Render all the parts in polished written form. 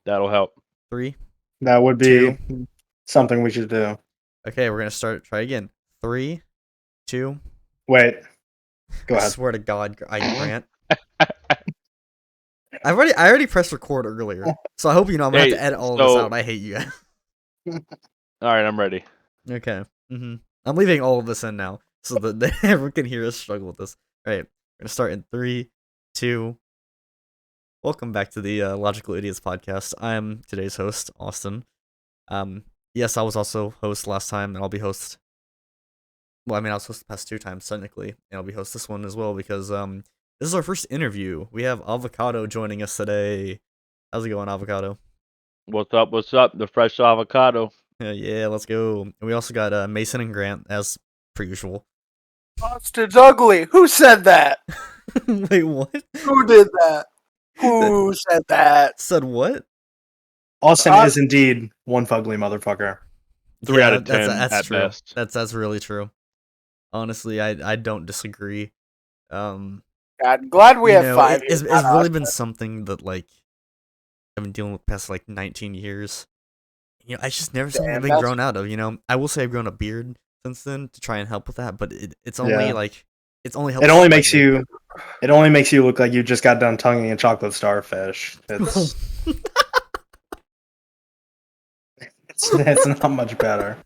That'll help. 3, That would be 2. something we should do. Okay, we're gonna try again. 3, 2. Wait. Go I ahead. swear to God, Grant. I already pressed record earlier, so I hope you know I'm gonna have to edit all of this out. I hate you guys. All right, I'm ready. Okay. I'm leaving all of this in now, so that everyone can hear us struggle with this. All right, we're gonna start in 3, 2. Welcome back to the Logical Idiots podcast. I am today's host, Austin. Yes, I was also host last time, and I'll be host. Well, I mean, I was host the past 2 times technically, and I'll be host this one as well because this is our first interview. We have Avocado joining us today. How's it going, Avocado? What's up? What's up? The fresh avocado. Yeah, let's go. And we also got Mason and Grant as per usual. Austin's ugly. Who said that? Wait, what? Who did that? Who said that? Said what? Austin is indeed one fugly motherfucker. 3 out of 10 that's at true. best. That's really true. Honestly, I don't disagree. God, glad we have 5 It's years. It's really been something that like I've been dealing with the past like 19 years. You know, I just never something I've been grown out of. You know, I will say I've grown a beard since then to try and help with that, but it's only like it's only helped. It only makes you look like you just got done tonguing a chocolate starfish. It's not much better.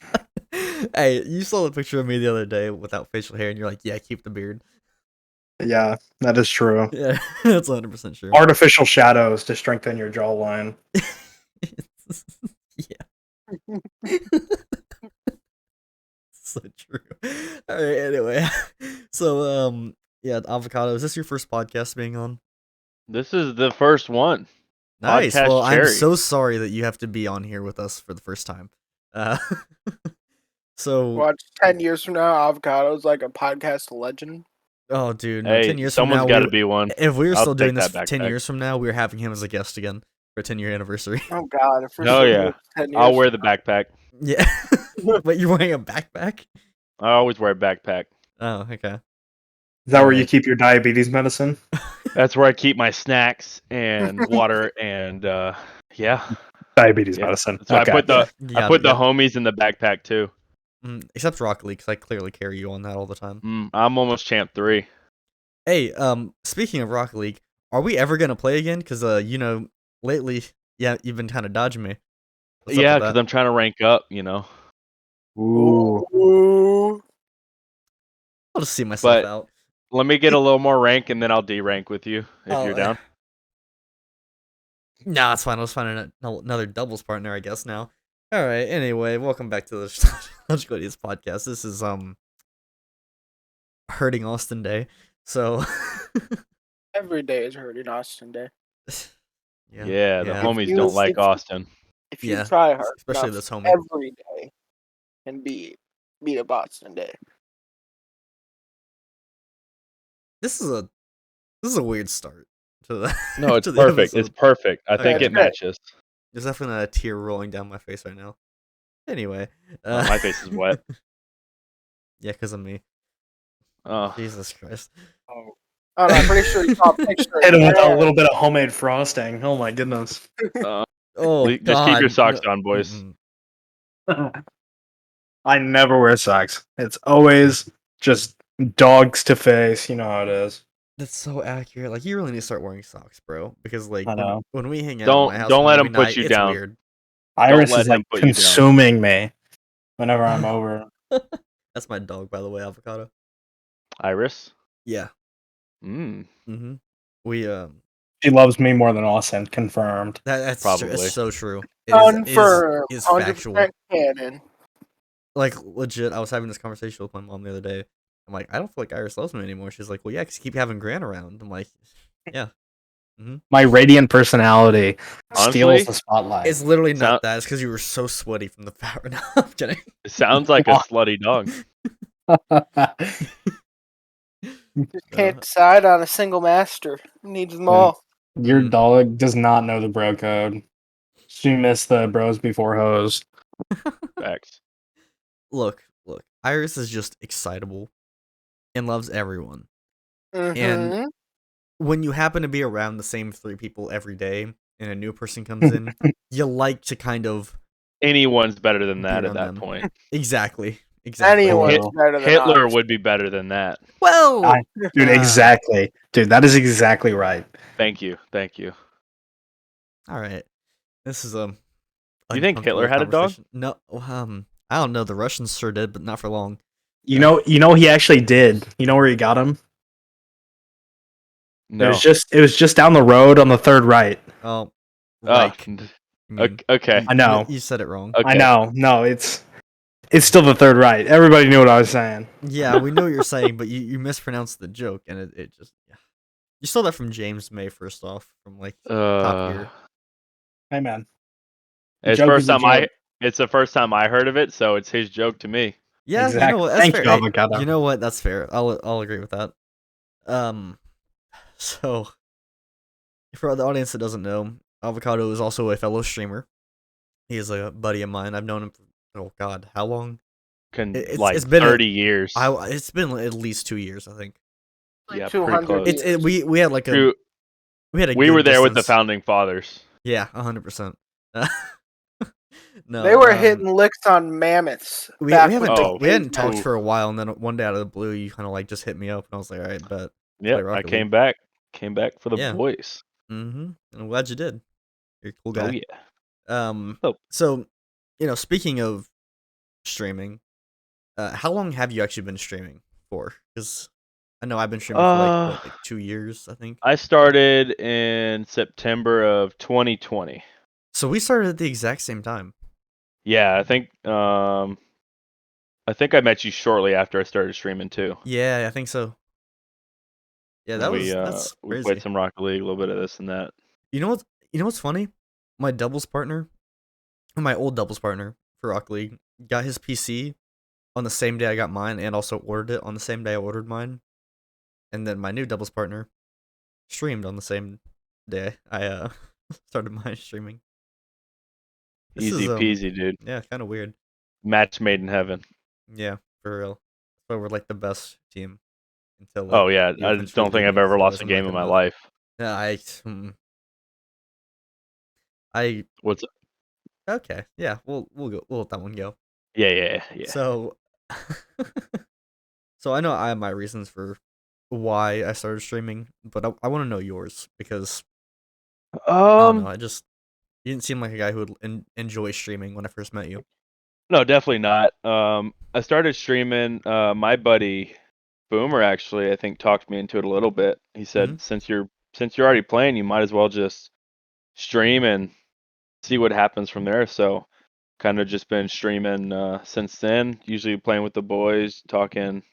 Hey, you saw the picture of me the other day without facial hair, and you're like, "Yeah, keep the beard." Yeah, that is true. Yeah, that's 100% true. Artificial shadows to strengthen your jawline. Yeah. So true. All right. Anyway, so yeah, Avocado. Is this your first podcast being on? This is the first one. Nice. Podcast Well, cherry. I'm so sorry that you have to be on here with us for the first time. So Watch 10 years from now, Avocado's like a podcast legend. oh, dude, no, Hey, 10 years from now, someone's got to be one. if we were I'll still doing take this that 10 backpack. years from now, we were having him as a guest again for a 10-year anniversary. Oh God! If we're Oh, still yeah. doing 10 years I'll wear from the backpack. Yeah. But you're wearing a backpack? I always wear a backpack. Oh, okay. Is that where you keep your diabetes medicine? That's where I keep my snacks and water and yeah. Diabetes Yeah. medicine. So Okay. I put the Yeah. homies in the backpack too. Except Rocket League, because I clearly carry you on that all the time. I'm almost champ 3. Hey, speaking of Rocket League, are we ever gonna play again? Because you know, lately, yeah, you've been kind of dodging me. What's up Yeah, with because that? I'm trying to rank up. You know. Ooh. Ooh. I'll just see myself But out. let me get a little more rank, and then I'll D-rank with you if you're down. Nah, it's fine. I'll just find another doubles partner, I guess. Now, all right. Anyway, welcome back to the Logical Idiots podcast. This is hurting Austin Day. So Every day is hurting Austin Day. Yeah, the homies don't like Austin. If you try hard, especially this homie, every day can beat a Boston Day. This is a weird start to the. No, it's to the perfect. episode. It's perfect. I think it matches. There's definitely a tear rolling down my face right now. Anyway, my face is wet. Yeah, because of me. Oh, Jesus Christ. Oh, I'm pretty sure you saw a picture. Hit him with a little bit of homemade frosting. Oh my goodness. Oh, just God. keep your socks on, boys. I never wear socks. It's always just dogs to face. You know how it is. That's so accurate. Like, you really need to start wearing socks, bro. Because like when we hang out Don't- at my house, don't let every him put night, you it's down. weird. Iris let is him like put you down. consuming me whenever I'm over. That's my dog, by the way, Avocado. Iris. Yeah. Mm. We She loves me more than Austin. Confirmed. that's Probably. True. It's so true. It Confirmed. is factual. 100% canon. Like, legit, I was having this conversation with my mom the other day. I'm like, I don't feel like Iris loves me anymore. She's like, well, yeah, because you keep having Grant around. I'm like, yeah. My radiant personality steals Honestly, the spotlight. It's literally not that. It's because you were so sweaty from the fat right now. I'm kidding. It sounds like a slutty dog. Just can't decide on a single master. Needs them all. Your dog does not know the bro code. She missed the bros before hoes. Facts. Look. Iris is just excitable and loves everyone. Mm-hmm. And when you happen to be around the same 3 people every day, and a new person comes in, you like to kind of Anyone's better than be that at around that them. point. Exactly. Anyone's Well, better than Hitler us. would be better than that. Well, dude, exactly. Dude, that is exactly right. Thank you. Thank you. all right. This is You think Hitler uncomfortable had a dog? conversation. No, I don't know. The Russians sure did, but not for long. You know, he actually did. You know where he got him? No. It was just down the road on the third right. Oh, Oh, Reich. n- I mean, okay. I know. You said it wrong. Okay. I know. No, it's still the third right. Everybody knew what I was saying. Yeah, we know what you're saying, but you mispronounced the joke, and it just yeah. You stole that from James May, first off, from like top tier. Hey man. It's Joke first is a time joke. It's the first time I heard of it, so it's his joke to me. Yeah, you know Exactly. what? That's Thank fair. you, Hey, Avocado. you know what? That's fair. I'll agree with that. So for the audience that doesn't know, Avocado is also a fellow streamer. He is a buddy of mine. I've known him for, oh god, how long? It's been 30 years. It's been at least 2 years, I think. Like Yeah, 200 pretty close. years. We had like a True. we had a We good were there with the distance. founding fathers. Yeah, 100%. No, They were hitting licks on mammoths. we back haven't when they Oh, we hadn't came talked ooh. for a while, and then one day out of the blue, you kind of like just hit me up, and I was like, all right, bet. Yep, I Rocket came League. back. Came back for the Yeah. boys. And I'm glad you did. You're a cool guy. Oh yeah. Oh. So, speaking of streaming, how long have you actually been streaming for? Because I know I've been streaming for like 2 years, I think. I started in September of 2020. So we started at the exact same time. Yeah, I think I met you shortly after I started streaming too. Yeah, I think so. Yeah, that's we crazy. played some Rocket League, a little bit of this and that. You know what's funny? My doubles partner, my old doubles partner for Rocket League, got his PC on the same day I got mine, and also ordered it on the same day I ordered mine. And then my new doubles partner streamed on the same day I started my streaming. This Easy is, peasy, dude. Yeah, kind of weird. Match made in heaven. Yeah, for real. So we're like the best team until. Like, Oh yeah, I just don't think I've ever lost a game in my life. Yeah, I. What's Okay, yeah, we'll let that one go. Yeah. So, so I know I have my reasons for why I started streaming, but I want to know yours because I don't know. You didn't seem like a guy who would enjoy streaming when I first met you. No, definitely not. I started streaming. My buddy Boomer actually, I think, talked me into it a little bit. He said, since you're already playing, you might as well just stream and see what happens from there. So, kind of just been streaming since then. Usually playing with the boys, talking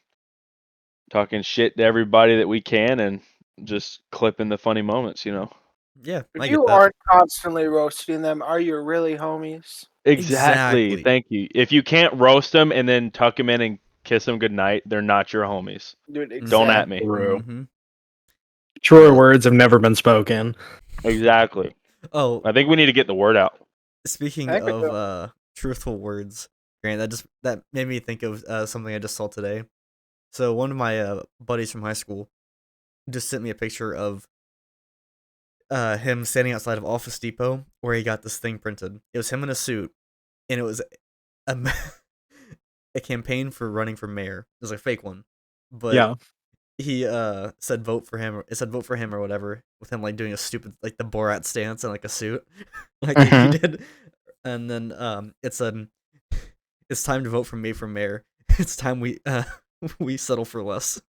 shit to everybody that we can, and just clipping the funny moments. Yeah, If I you get that. aren't constantly roasting them, are you really homies? Exactly. Thank you. If you can't roast them and then tuck them in and kiss them goodnight, they're not your homies. Dude, exactly. Don't at me. True. Truer words have never been spoken. Exactly. Oh, I think we need to get the word out. Speaking of truthful words, Grant, that made me think of something I just saw today. So one of my buddies from high school just sent me a picture of him standing outside of Office Depot where he got this thing printed. It was him in a suit, and it was a campaign for running for mayor. It was a fake one, but yeah, he said vote for him. It said vote for him or whatever, with him like doing a stupid like the Borat stance and like a suit, like he did. And then it said, "It's time to vote for me for mayor. It's time we settle for less."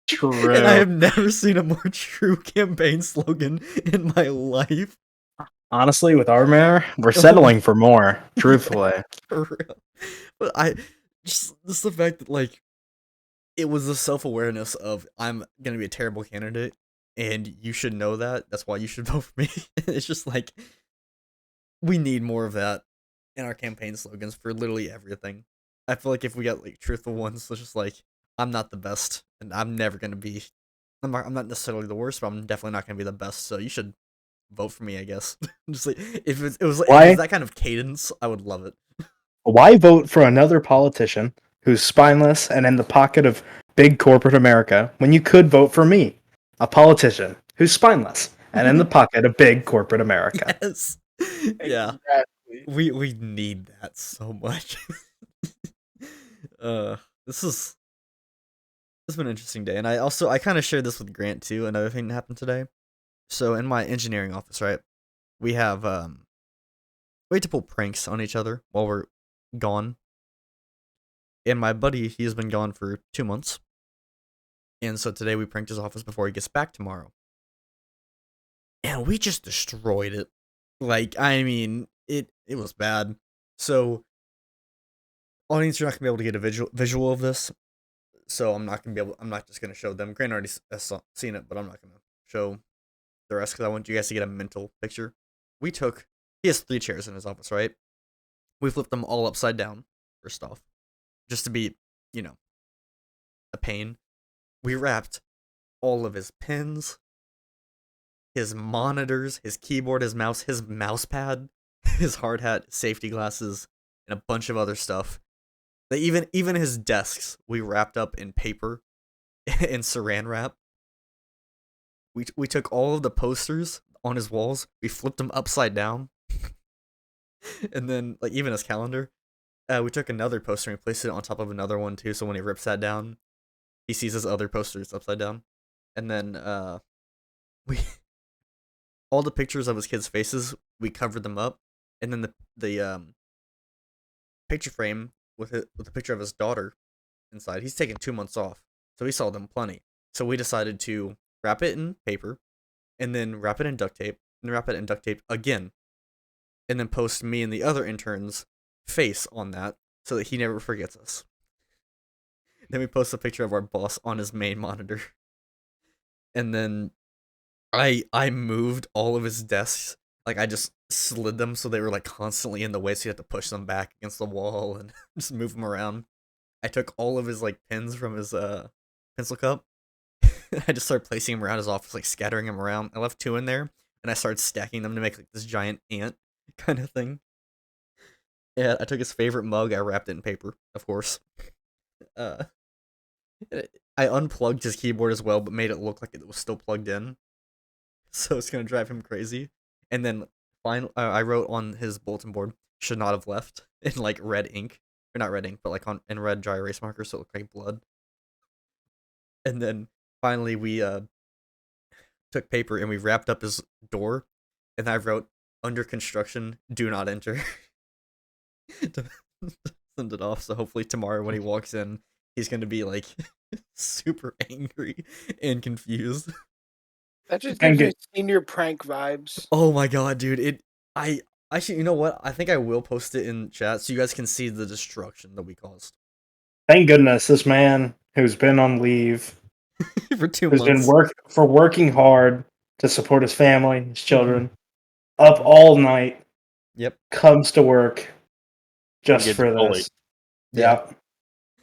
True. And I have never seen a more true campaign slogan in my life. Honestly, with our mayor, we're settling for more. Truthfully, For real. But I just the fact that like it was the self-awareness of I'm gonna be a terrible candidate, and you should know that. That's why you should vote for me. It's just like we need more of that in our campaign slogans for literally everything. I feel like if we got like truthful ones, it's just like I'm not the best, and I'm never gonna be. I'm not necessarily the worst, but I'm definitely not gonna be the best. So you should vote for me, I guess. Just like if it was that kind of cadence, I would love it. Why vote for another politician who's spineless and in the pocket of big corporate America when you could vote for me, a politician who's spineless and in the pocket of big corporate America. Yes. Yeah. Exactly. We need that so much. This has been an interesting day, and I kind of shared this with Grant too. Another thing that happened today. So in my engineering office, right, we have we like to pull pranks on each other while we're gone. And my buddy, he has been gone for 2 months, and so today we pranked his office before he gets back tomorrow, and we just destroyed it. Like, I mean, it was bad. So audience, you're not gonna be able to get a visual of this. So I'm not just gonna show them. Grant already has seen it, but I'm not gonna show the rest because I want you guys to get a mental picture. He has 3 chairs in his office, right? We flipped them all upside down, first off, just to be, a pain. We wrapped all of his pens, his monitors, his keyboard, his mouse pad, his hard hat, safety glasses, and a bunch of other stuff. Even his desks, we wrapped up in paper and saran wrap. We took all of the posters on his walls, we flipped them upside down, and then like even his calendar. We took another poster and we placed it on top of another one too, so when he rips that down, he sees his other posters upside down. And then we all the pictures of his kids' faces, we covered them up, and then the picture frame with a picture of his daughter inside. He's taken 2 months off, so he saw them plenty. So we decided to wrap it in paper, and then wrap it in duct tape, and wrap it in duct tape again, and then post me and the other intern's face on that so that he never forgets us. Then we post a picture of our boss on his main monitor. And then I moved all of his desks. Like, I just slid them so they were like constantly in the way, so you have to push them back against the wall and just move them around. I took all of his like pens from his pencil cup. I just started placing them around his office, like scattering them around. I left 2 in there, and I started stacking them to make like this giant ant kind of thing. Yeah, I took his favorite mug, I wrapped it in paper, of course. Uh, I unplugged his keyboard as well, but made it look like it was still plugged in, so it's gonna drive him crazy. And then I wrote on his bulletin board, "Should not have left," in like red ink, or not red ink, but like in red dry erase marker, so it looked like blood. And then finally we took paper and we wrapped up his door, and I wrote, "Under construction, do not enter." To send it off, so hopefully tomorrow when he walks in, he's gonna be like super angry and confused. That just gives me senior prank vibes. Oh my god, dude! I actually, you know what? I think I will post it in chat so you guys can see the destruction that we caused. Thank goodness this man who's been on leave For 2 who's months. been working hard to support his family, his children, up all night. Yep. Comes to work just for this. Yeah.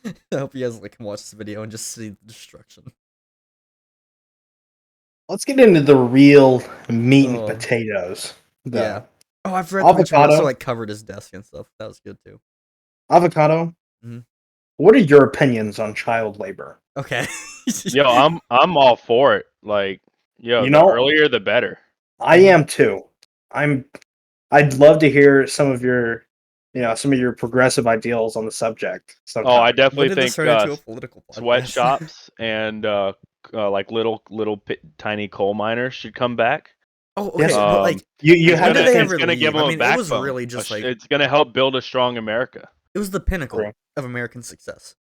Yep. I hope you guys can watch this video and just see the destruction. Let's get into the real meat and potatoes. Though. Yeah. Oh, I forgot to mention we also like covered his desk and stuff. That was good too. Avocado. Mm-hmm. What are your opinions on child labor? Okay. Yo, I'm all for it. Like, yo, the earlier the better. I am too. I'd love to hear some of your progressive ideals on the subject. Sometime. Oh, I definitely think a political sweatshops and like little tiny coal miners should come back. Oh, okay. But like you have to. It's gonna give them a backbone. It was really just like it's gonna help build a strong America. It was the pinnacle of American success.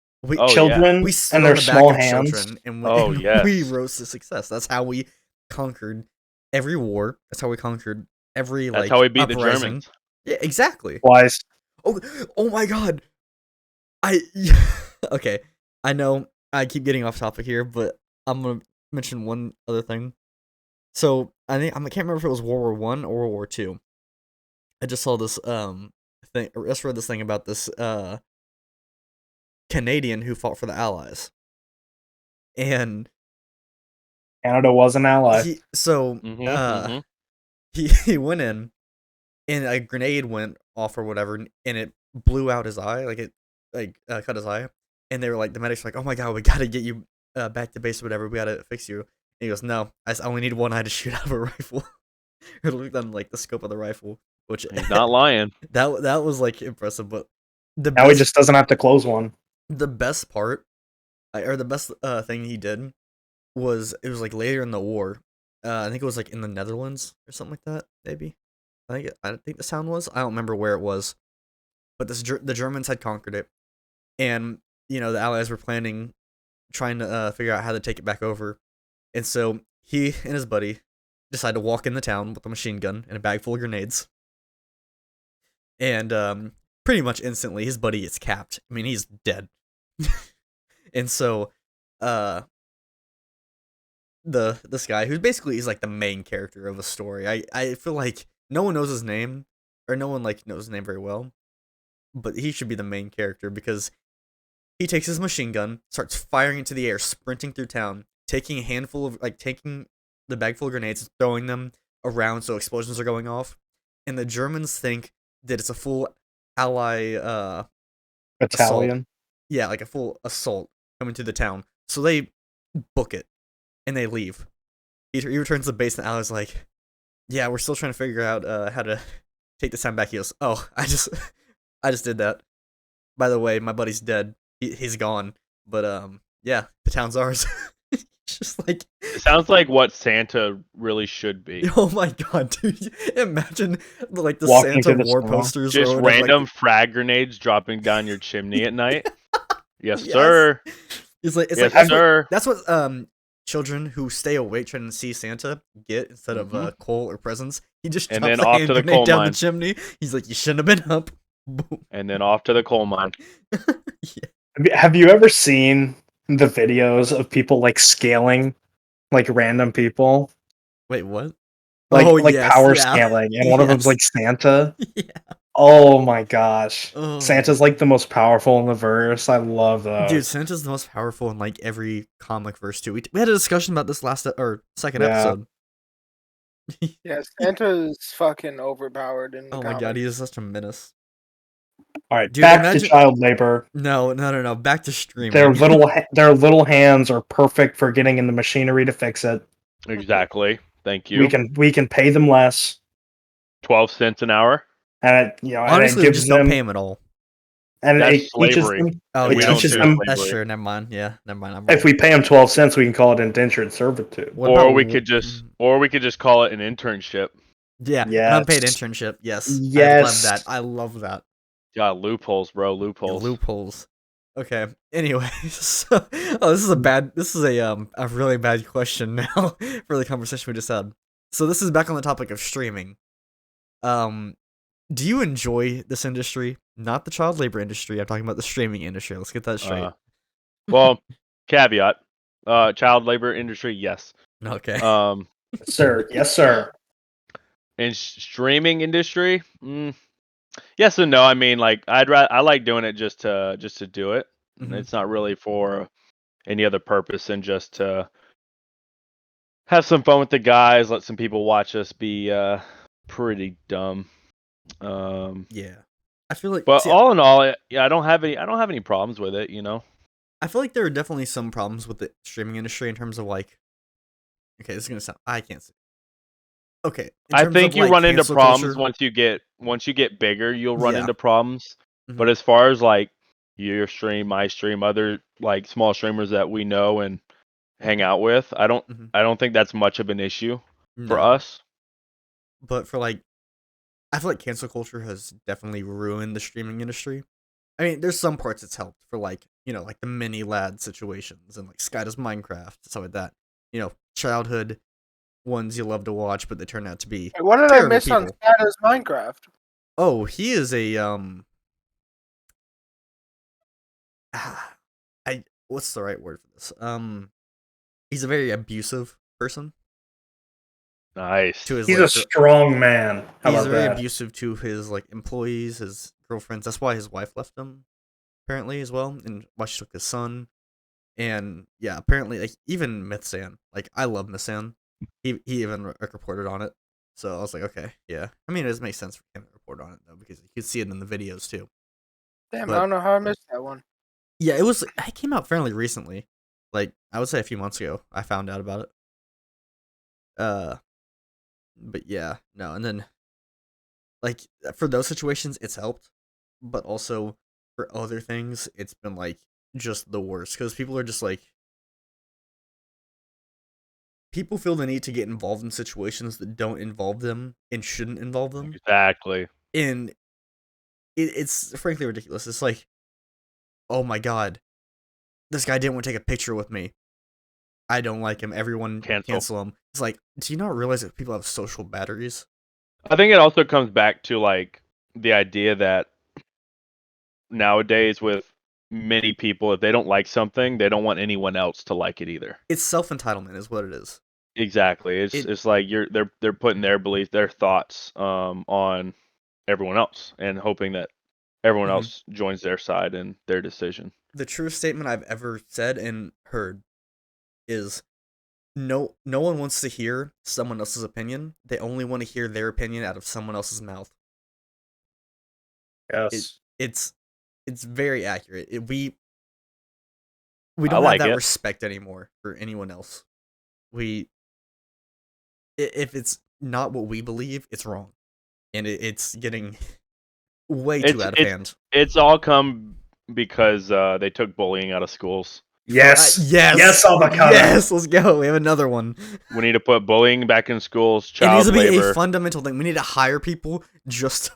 Children we and their small hands. Children and we rose to success. That's how we conquered every war. That's how we conquered every That's how we beat uprising. The Germans. Yeah, exactly. Wise. Oh my god. Okay. I know I keep getting off topic here, but I'm gonna mention one other thing. So I can't remember if it was World War One or World War Two. I just saw this thing. I just read this thing about this Canadian who fought for the Allies, and Canada was an ally. He went in, and a grenade went off or whatever, and it blew out his eye, cut his eye. And they were like, the medics were like, "Oh my god, we gotta get you back to base or whatever. We gotta fix you." He goes, "No, I only need one eye to shoot out of a rifle." It looked on like the scope of the rifle, which He's not lying. that was like impressive. But the Now he best just doesn't have to close one. the best part, or the best thing he did was it was like later in the war. I think it was like in the Netherlands or something like that. Maybe I think the sound was. I don't remember where it was, but the Germans had conquered it, and the Allies were trying to figure out how to take it back over, and so he and his buddy decided to walk in the town with a machine gun and a bag full of grenades, and pretty much instantly his buddy gets capped. I mean, he's dead, and so this guy who basically is like the main character of a story. I feel like no one knows his name, or no one like knows his name very well, but he should be the main character because he takes his machine gun, starts firing into the air, sprinting through town, taking taking the bag full of grenades, throwing them around so explosions are going off, and the Germans think that it's a full ally assault. Italian. Yeah, like a full assault coming to the town. So they book it and they leave. He returns to the base and the ally's like, "Yeah, we're still trying to figure out how to take this town back." He goes, "Oh, I just did that. By the way, my buddy's dead. He's gone. But yeah, the town's ours." It's just like It sounds like what Santa really should be. oh my god, dude! Imagine like the Walking Santa through the war snow. posters, Just or whatever, random frag grenades dropping down your chimney at night. Yes, Yes. sir. It's like Yes, that's sir. that's what children who stay awake trying to see Santa get instead of coal or presents. He just And drops then a off hand to the grenade coal down mine. the chimney. He's like, "You shouldn't have been up." Boom. And then off to the coal mine. Yeah. Have you ever seen the videos of people like scaling like random people? Wait, what? Like yes, power yeah. scaling, and one of them's Yes. like Santa. Yeah. Oh my gosh. Oh. Santa's like the most powerful in the verse. I love those. Dude, Santa's the most powerful in like every comic verse too. We had a discussion about this second Yeah. episode. Yeah, Santa's fucking overpowered in Oh my god, he comics. is such a menace. All right, Dude, back imagine- to child labor. No. Back to streaming. Their little hands are perfect for getting in the machinery to fix it. Exactly. Thank you. We can pay them less, 12 cents an hour. and Honestly, and it we gives just them don't pay him at all. and That's it teaches slavery. them. Oh, It we yeah, don't teaches do them- slavery. that's true. Never mind. Yeah, never mind. I'm If we pay them 12 cents, we can call it indentured servitude. What Or about we could just call it an internship. yeah, Yes. unpaid internship. Yes, Yes. I love that. Yeah, loopholes, bro. Loopholes. Loopholes. Okay. Anyway, so this is a really bad question now for the conversation we just had. So this is back on the topic of streaming. Do you enjoy this industry? Not the child labor industry. I'm talking about the streaming industry. Let's get that straight. Well, caveat. Child labor industry, yes. Okay. Sir, yes, sir. In streaming industry, yes and no. I mean, like I like doing it just to do it. Mhm. It's not really for any other purpose than just to have some fun with the guys, let some people watch us be pretty dumb. Yeah. I feel like But see, all in all, yeah, I don't have any problems with it, you know. I feel like there are definitely some problems with the streaming industry in terms of like okay, this is gonna sound I can't say. Okay. in I terms think of, you like, run into cancel problems culture- once you get bigger, you'll run Yeah. into problems. Mhm. But as far as like your stream, my stream, other like small streamers that we know and hang out with, I Mhm. don't think that's much of an issue for No. us. But for like I feel like cancel culture has definitely ruined the streaming industry. I mean, there's some parts it's helped for like, like the mini lad situations and like Sky Does Minecraft, stuff like that. Childhood ones you love to watch, but they turn out to be Hey, what did I terrible miss on people. Shadow's Minecraft? Oh, he is a what's the right word for this? He's a very abusive person Nice. to his He's like, a strong man. How he's about very that? abusive to his like employees, his girlfriends. That's why his wife left him, apparently as well, and why she took his son. And yeah, apparently like even Mythsan, like I love Mythsan. He even reported on it. So I was like, okay, yeah. I mean, it does make sense for him to report on it though, because you could see it in the videos too. Damn, But- I don't know how I missed that one. Yeah, it came out fairly recently. Like I would say a few months ago, I found out about it. But yeah, no, and then like for those situations, it's helped, but also for other things, it's been like just the worst because people are just like people feel the need to get involved in situations that don't involve them and shouldn't involve them, Exactly. and it's frankly ridiculous. It's like, oh my god, this guy didn't want to take a picture with me. I don't like him. Everyone Cancel. cancel him. It's like, do you not realize that people have social batteries? I think it also comes back to like the idea that nowadays with many people, if they don't like something, they don't want anyone else to like it either. It's self entitlement, is what it is. Exactly. It's like they're putting their beliefs, their thoughts on everyone else and hoping that everyone Mhm. else joins their side in their decision. The truest statement I've ever said and heard is no one wants to hear someone else's opinion. They only want to hear their opinion out of someone else's mouth. Yes. It's very accurate. We I don't have like that it. respect anymore for anyone else. If it's not what we believe, it's wrong, and it's getting way too out of hand. It's all come because they took bullying out of schools. Yes. Yes. Yes, Avocado. Yes, let's go. We have another one. We need to put bullying back in schools, It needs child to be labor a fundamental thing. We need to hire people just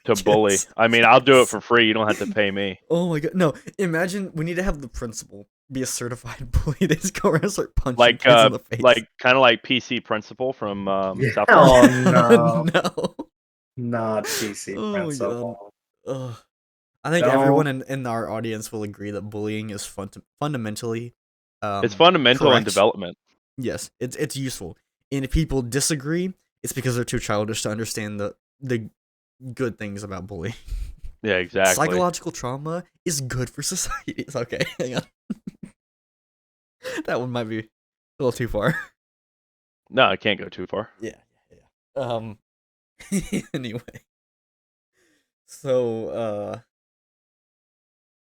to bully. kids. I mean, I'll do it for free. You don't have to pay me. Oh my god. No, imagine we need to have the principal be a certified bully. They just go around and start punching Like kids in the face. like kind of like PC Principal from Yeah. South Park. Oh no. No. Not PC Oh my god. principal. Ugh. I think No. everyone in our audience will agree that bullying is fundamentally It's fundamental in correct. development. Yes, it's useful. And if people disagree, it's because they're too childish to understand the good things about bullying. Yeah, exactly. Psychological trauma is good for society. It's okay. Hang on. That one might be a little too far. No, I can't go too far. Yeah. Anyway. So,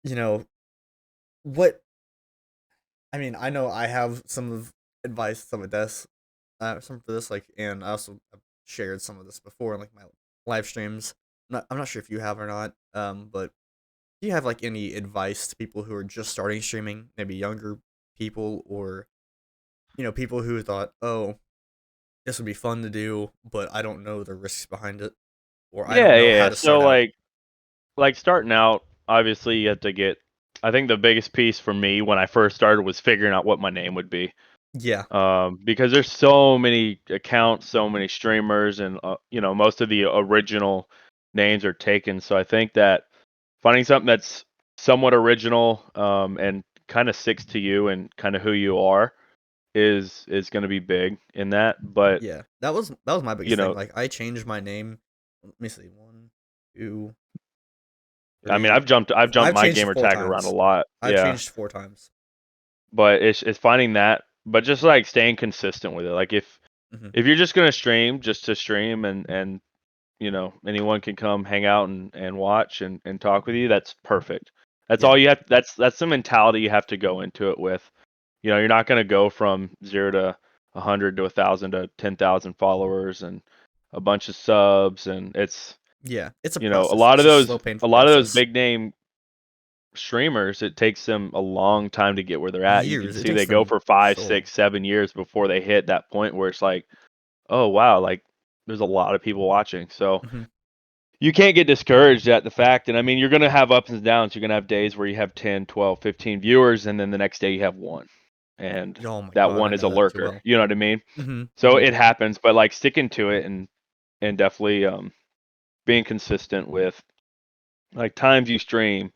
you know, what I mean, I know I have some of advice, some of this, some for this, like, and I also have shared some of this before in like my live streams. I'm not sure if you have or not. But do you have like any advice to people who are just starting streaming, maybe younger people, or people who thought, oh, this would be fun to do, but I don't know the risks behind it, or I don't know how to So start out. like starting out, obviously you have to get. I think the biggest piece for me when I first started was figuring out what my name would be. Yeah. Because there's so many accounts, so many streamers, and most of the original names are taken. So I think that finding something that's somewhat original, and kind of sticks to you and kind of who you are is going to be big in that. But Yeah, that was my biggest you thing. know, Like, I changed my name. Let me see, 1, 2, I mean, 3. I've jumped I've my changed gamer 4 tag around a times. lot. I've Yeah, changed 4 times. but it's finding that, but just like staying consistent with it. Like Mhm. if you're just gonna stream just to stream and anyone can come hang out and watch and talk with you, that's perfect. That's Yeah. all you have. That's the mentality you have to go into it with. You're not gonna go from 0 to 100 to 1,000 to 10,000 followers and a bunch of subs, and it's Yeah, it's a a process. lot It's of a slow, those painful process. big name streamers, it takes them a long time to get where they're at. You can Years. It see takes they go them for 5, so long. 6, 7 years before they hit that point where it's like, oh wow, like there's a lot of people watching. So Mhm. you can't get discouraged at the fact. And I mean, you're going to have ups and downs. You're going to have days where you have 10, 12, 15 viewers, and then the next day you have one. And Oh my that god, I one is know a that too lurker. well. You know what I mean? Mhm. So Mhm. it happens, but like sticking to it and definitely being consistent with like times you stream,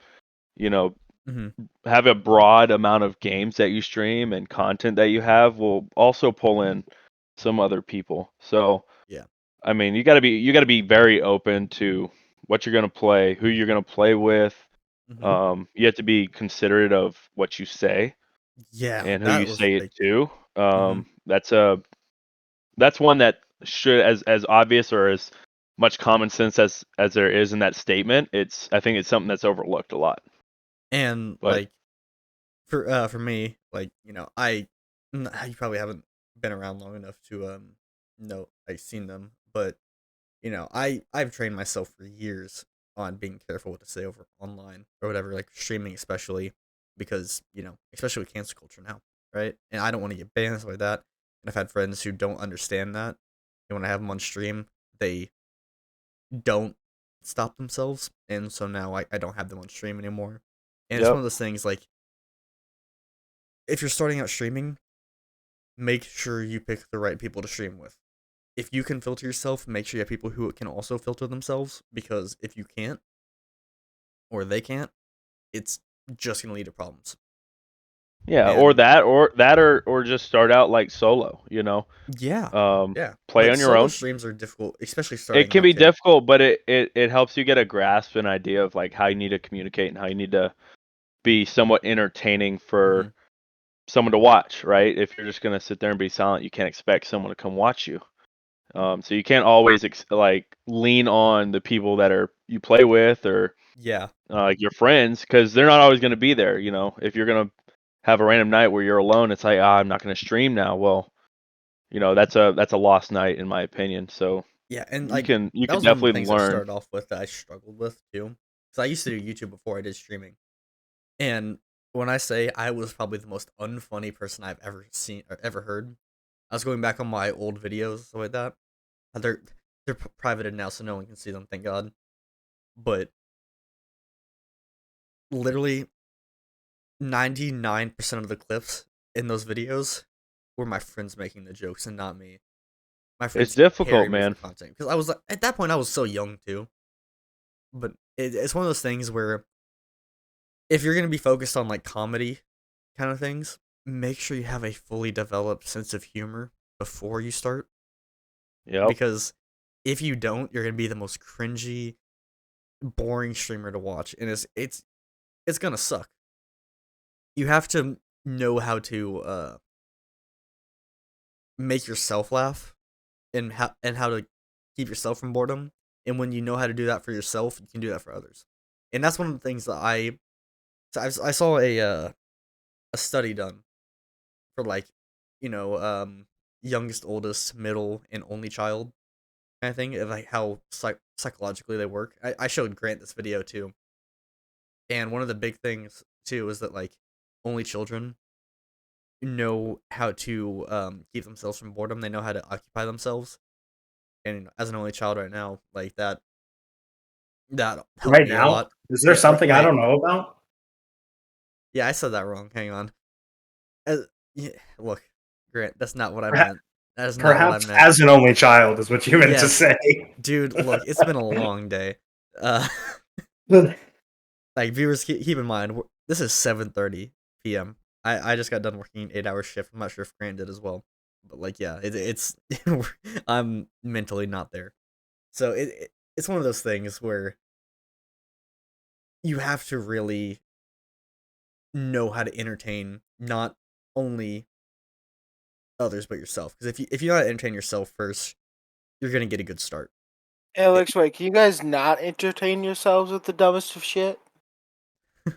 you know, Mhm. have a broad amount of games that you stream and content that you have will also pull in some other people. So Yeah. I mean, you got to be very open to what you're going to play, who you're going to play with. Mhm. You have to be considerate of what you say Yeah, and who that you was say it big. to. Mhm. That's one that should, as obvious or as much common sense as there is in that statement. I think it's something that's overlooked a lot. And But like for me, like, you probably haven't been around long enough to No, I've seen them, but I've trained myself for years on being careful what to say over online or whatever, like streaming especially, because especially with cancel culture now, right? And I don't want to get banned and stuff like that. And I've had friends who don't understand that, and when I have them on stream, they don't stop themselves, and so now I don't have them on stream anymore. And it's one Yep. of those things like, if you're starting out streaming, make sure you pick the right people to stream with. If you can filter yourself, make sure you have people who can also filter themselves, because if you can't, or they can't, it's just gonna lead to problems. Yeah, And or just start out like solo, yeah, play but on your solo own. streams are difficult, especially It starting can out be too. difficult, but it helps you get a grasp and idea of like how you need to communicate and how you need to be somewhat entertaining for someone to watch, right? If you're just gonna sit there and be silent, you can't expect someone to come watch you. So you can't always like lean on the people that you play with or Yeah, like your friends, because they're not always gonna be there. If you're gonna have a random night where you're alone, it's like, I'm not gonna stream now. Well, that's a lost night in my opinion. So yeah, and you like can you that can was one of the definitely things I learn. started off with that I struggled with too, because I used to do YouTube before I did streaming, and when I say I was probably the most unfunny person I've ever seen or ever heard, I was going back on my old videos stuff like that. They're privated now, so no one can see them, thank God. But literally 99% of the clips in those videos were my friends making the jokes and not me. My It's friends difficult, carried me for man. content because I was at that point I was so young too. But it's one of those things where if you're gonna be focused on like comedy kind of things, make sure you have a fully developed sense of humor before you start, Yep. because if you don't, you're gonna be the most cringy, boring streamer to watch, and it's gonna suck. You have to know how to make yourself laugh, and how to keep yourself from boredom. And when you know how to do that for yourself, you can do that for others. And that's one of the things that I saw a study done for like you know um youngest, oldest, middle, and only child kind of thing, of like how psychologically they work. I showed Grant this video too, and one of the big things too is that like only children know how to keep themselves from boredom. They know how to occupy themselves. And as an only child right now, like that helped Right me a now, lot. is there Yeah, something I right. don't know about? Yeah, I said that wrong. Hang on. Yeah, look, Grant, that's not what I Perhaps, meant. That is not what I perhaps meant. as an only child is what you meant to Yes, say. dude. Look, it's been a long day. Uh, like viewers, keep in mind, this is 7:30 p.m. I just got done working an 8-hour shift. I'm not sure if Grant did as well, but like, yeah, it's I'm mentally not there. So it's one of those things where you have to really know how to entertain not only others but yourself. Because if you know how to entertain yourself first, you're gonna get a good start. Alex, wait, can you guys not entertain yourselves with the dumbest of shit?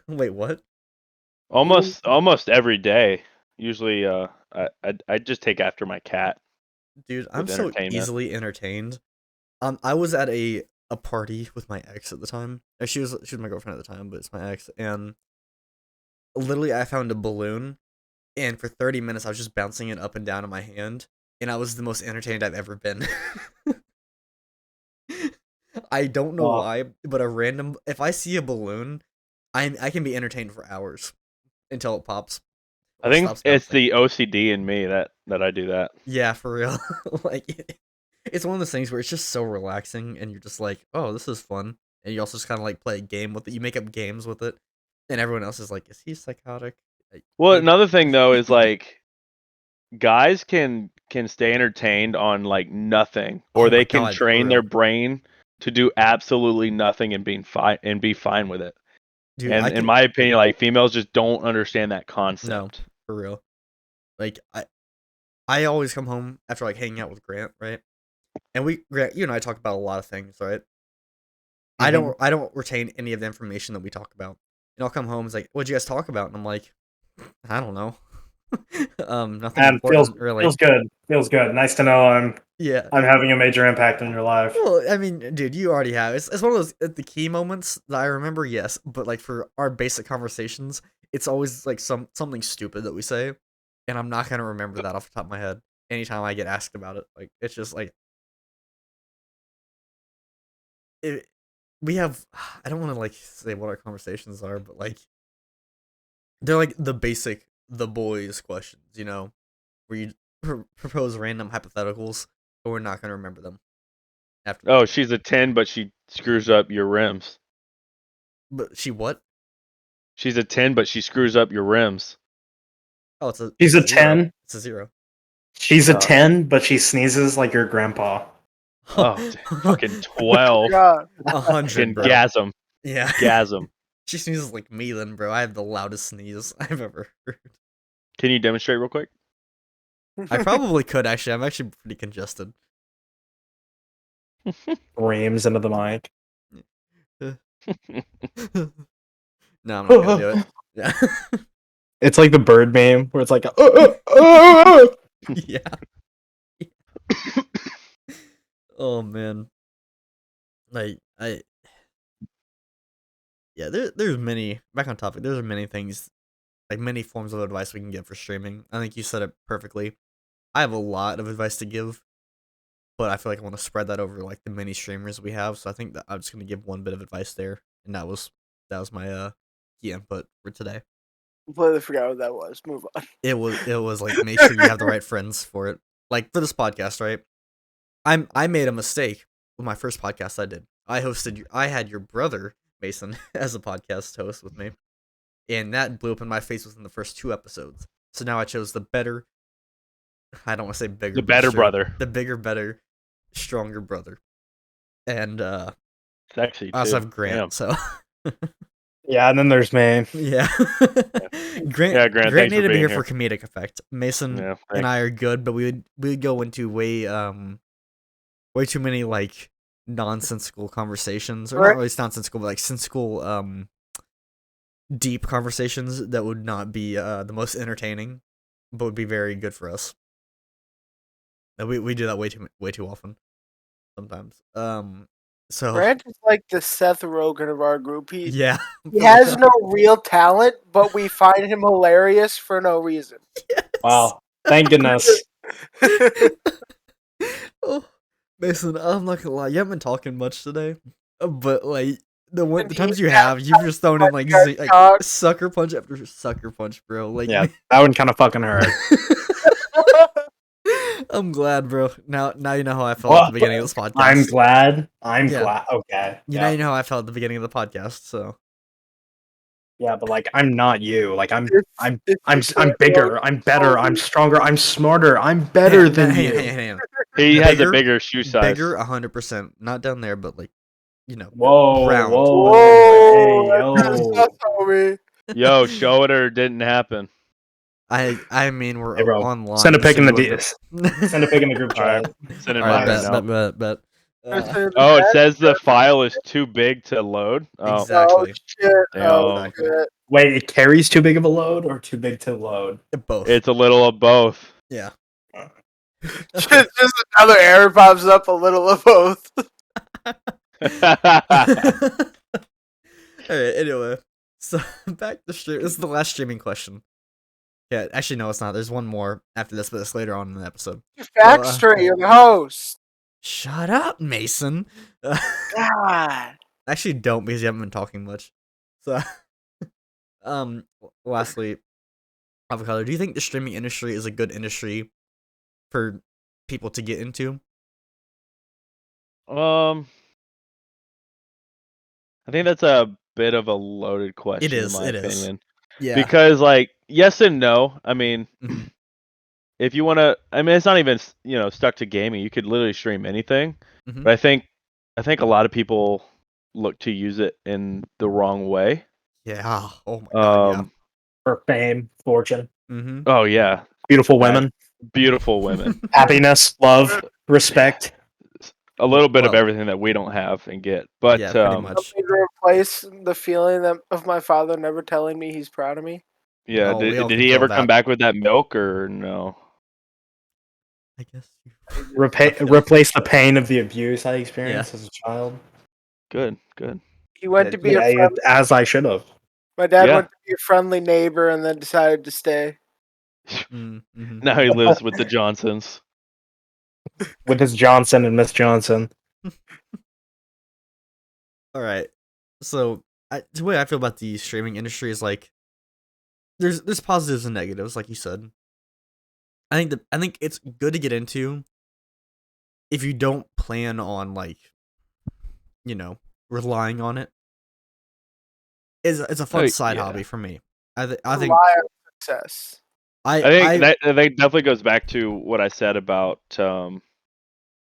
Wait, what? Almost every day. Usually, I just take after my cat Dude, I'm with so entertainment. easily entertained. I was at a party with my ex at the time. She was my girlfriend at the time, but it's my ex. And literally, I found a balloon, and for 30 minutes, I was just bouncing it up and down in my hand, and I was the most entertained I've ever been. I don't know Well, why, but if I see a balloon, I can be entertained for hours until it pops I or think stops it's bouncing. the OCD in me that I do that. Yeah, for real. Like it's one of those things where it's just so relaxing, and you're just like, oh, this is fun. And you also just kind of like play a game with it. You make up games with it, and everyone else is like, is he psychotic? Like, Well, maybe. another thing though is like guys can stay entertained on like nothing, or Oh my they can god, for train their real, brain to do absolutely nothing and be fine with it. dude. I And in can my opinion, like females just don't understand that no, concept. for real. Like I always come home after like hanging out with Grant, right? And Grant, you and I talk about a lot of things, right? mhm. I don't retain any of the information that we talk about. And I'll come home, it's like, what'd you guys talk about? And I'm like, I don't know. Nothing And feels important, really. feels good. Feels good. Nice to know I'm Yeah. I'm having a major impact on your life. Well, I mean, dude, you already have. It's one of those the key moments that I remember, yes, but like for our basic conversations, it's always like something stupid that we say, and I'm not gonna remember that off the top of my head anytime I get asked about it. Like it's just like it, we have. I don't want to like say what our conversations are, but like they're like the basic the boys questions, you know, where you propose random hypotheticals, but we're not gonna remember them after Oh, that. she's a 10, but she screws up your rims. But she what? She's a 10, but she screws up your rims. Oh, it's a She's it's a a zero. 10. It's a 0. She's a 10, but she sneezes like your grandpa. Oh, fucking 12. God. 100, Fucking bro. gasm. Yeah. Gasm. She sneezes like me then, bro. I have the loudest sneeze I've ever heard. Can you demonstrate real quick? I probably could, actually. I'm actually pretty congested. Reams into the mic. No, I'm not gonna do it. Yeah. It's like the bird meme where it's like, Yeah. Oh, man. Like, yeah, there's many, back on topic, there's many things, like many forms of advice we can give for streaming. I think you said it perfectly. I have a lot of advice to give, but I feel like I want to spread that over like the many streamers we have. So I think that I'm just gonna give one bit of advice there, and that was my key input for today. Completely forgot what that was. Move on. It was like make sure you have the right friends for it. Like for this podcast, right? I made a mistake with my first podcast I did. I had your brother Mason as a podcast host with me, and that blew up in my face within the first 2 episodes. So now I chose the better. I don't want to say bigger, The but better sure, brother. the bigger, better, stronger brother, and Sexy, I also too. have Grant. Damn. So yeah, and then there's me. yeah, Grant. Yeah, Grant, Grant thanks for needed to be being here here. for comedic effect. Mason Yeah, and thanks. I are good, but we would go into way too many like nonsensical conversations, or not Right. really nonsensical, but like sensical deep conversations that would not be the most entertaining, but would be very good for us. And we do that way too often sometimes. So Grant is like the Seth Rogen of our group. He yeah, he for has real. no real talent, but we find him hilarious for no reason. Yes. Wow. Thank goodness. Oh, Mason, I'm not gonna lie, you haven't been talking much today, but like the times you have, you've just thrown in like talk. sucker punch after sucker punch, bro. Like, Yeah, that one kind of fucking hurt. I'm glad, bro. Now you know how I felt at the beginning of this podcast. I'm glad. I'm Yeah. glad. Okay. Now you know how I felt at the beginning of the podcast. So Yeah, but like I'm not you. Like I'm It's bigger. I'm better. I'm stronger. I'm smarter. I'm better than you. hang on. He has a Bigger- bigger shoe size. Bigger, 100%. Not down there, but like, you know, Whoa, round. whoa, hey, that's yo. tough, homie. Yo, show it or it didn't happen. I mean, we're Hey, bro, online. send a pic so in you the wouldn't- send a pic in the group All right. chat. Send it All mine right, right now. bet. Oh, it says the file is too big to load. Oh, Exactly. Oh shit! Oh Damn. shit! Wait, it carries too big of a load or too big to load? Both. It's a little of both. Yeah. Just another error pops up. A little of both. Alright, anyway. So, back to stream. This is the last streaming question. Yeah, actually, no, it's not. There's one more after this, but it's later on in the episode. Back straight. You're the host. Shut up, Mason. God. Actually, don't, because you haven't been talking much. So, lastly, Avocado, do you think the streaming industry is a good industry for people to get into? I think that's a bit of a loaded question, in my opinion. Yeah. Because, like, yes and no. I mean, Mhm. if you want to, I mean, it's not even stuck to gaming. You could literally stream anything. Mhm. But I think a lot of people look to use it in the wrong way. Yeah. Oh my god. For fame, fortune, Yeah. Mm-hmm. Oh yeah, beautiful That- women, beautiful women. happiness, love, respect. A little bit of Well- everything that we don't have and get. But Yeah, pretty much. Help me to replace the feeling of my father never telling me he's proud of me. yeah, Oh, we all did can he feel ever that. come back with that milk or no? I guess. Replace the pain of the abuse I experienced as a child. Good, good. He went to be a Yeah, friendly, as I should have. my dad Yeah. went to be a friendly neighbor and then decided to stay. Mm-hmm. Now he lives with the Johnsons. With his Johnson and Miss Johnson. All right. So the way I feel about the streaming industry is like there's positives and negatives, like you said. I think it's good to get into if you don't plan on like, relying on it. It's a fun side hobby for me. I think Rely on success. I think that definitely goes back to what I said about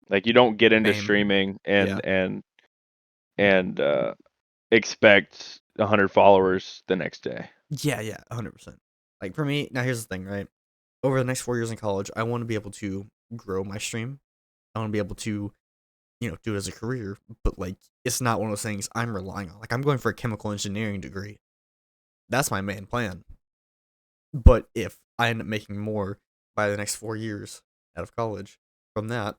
like you don't get into fame. streaming Yeah. and expect 100 followers the next day. Yeah, 100%. Like for me, now here's the thing, right? Over the next 4 years in college, I want to be able to grow my stream. I want to be able to, do it as a career, but like it's not one of those things I'm relying on. Like I'm going for a chemical engineering degree. That's my main plan. But if I end up making more by the next 4 years out of college from that,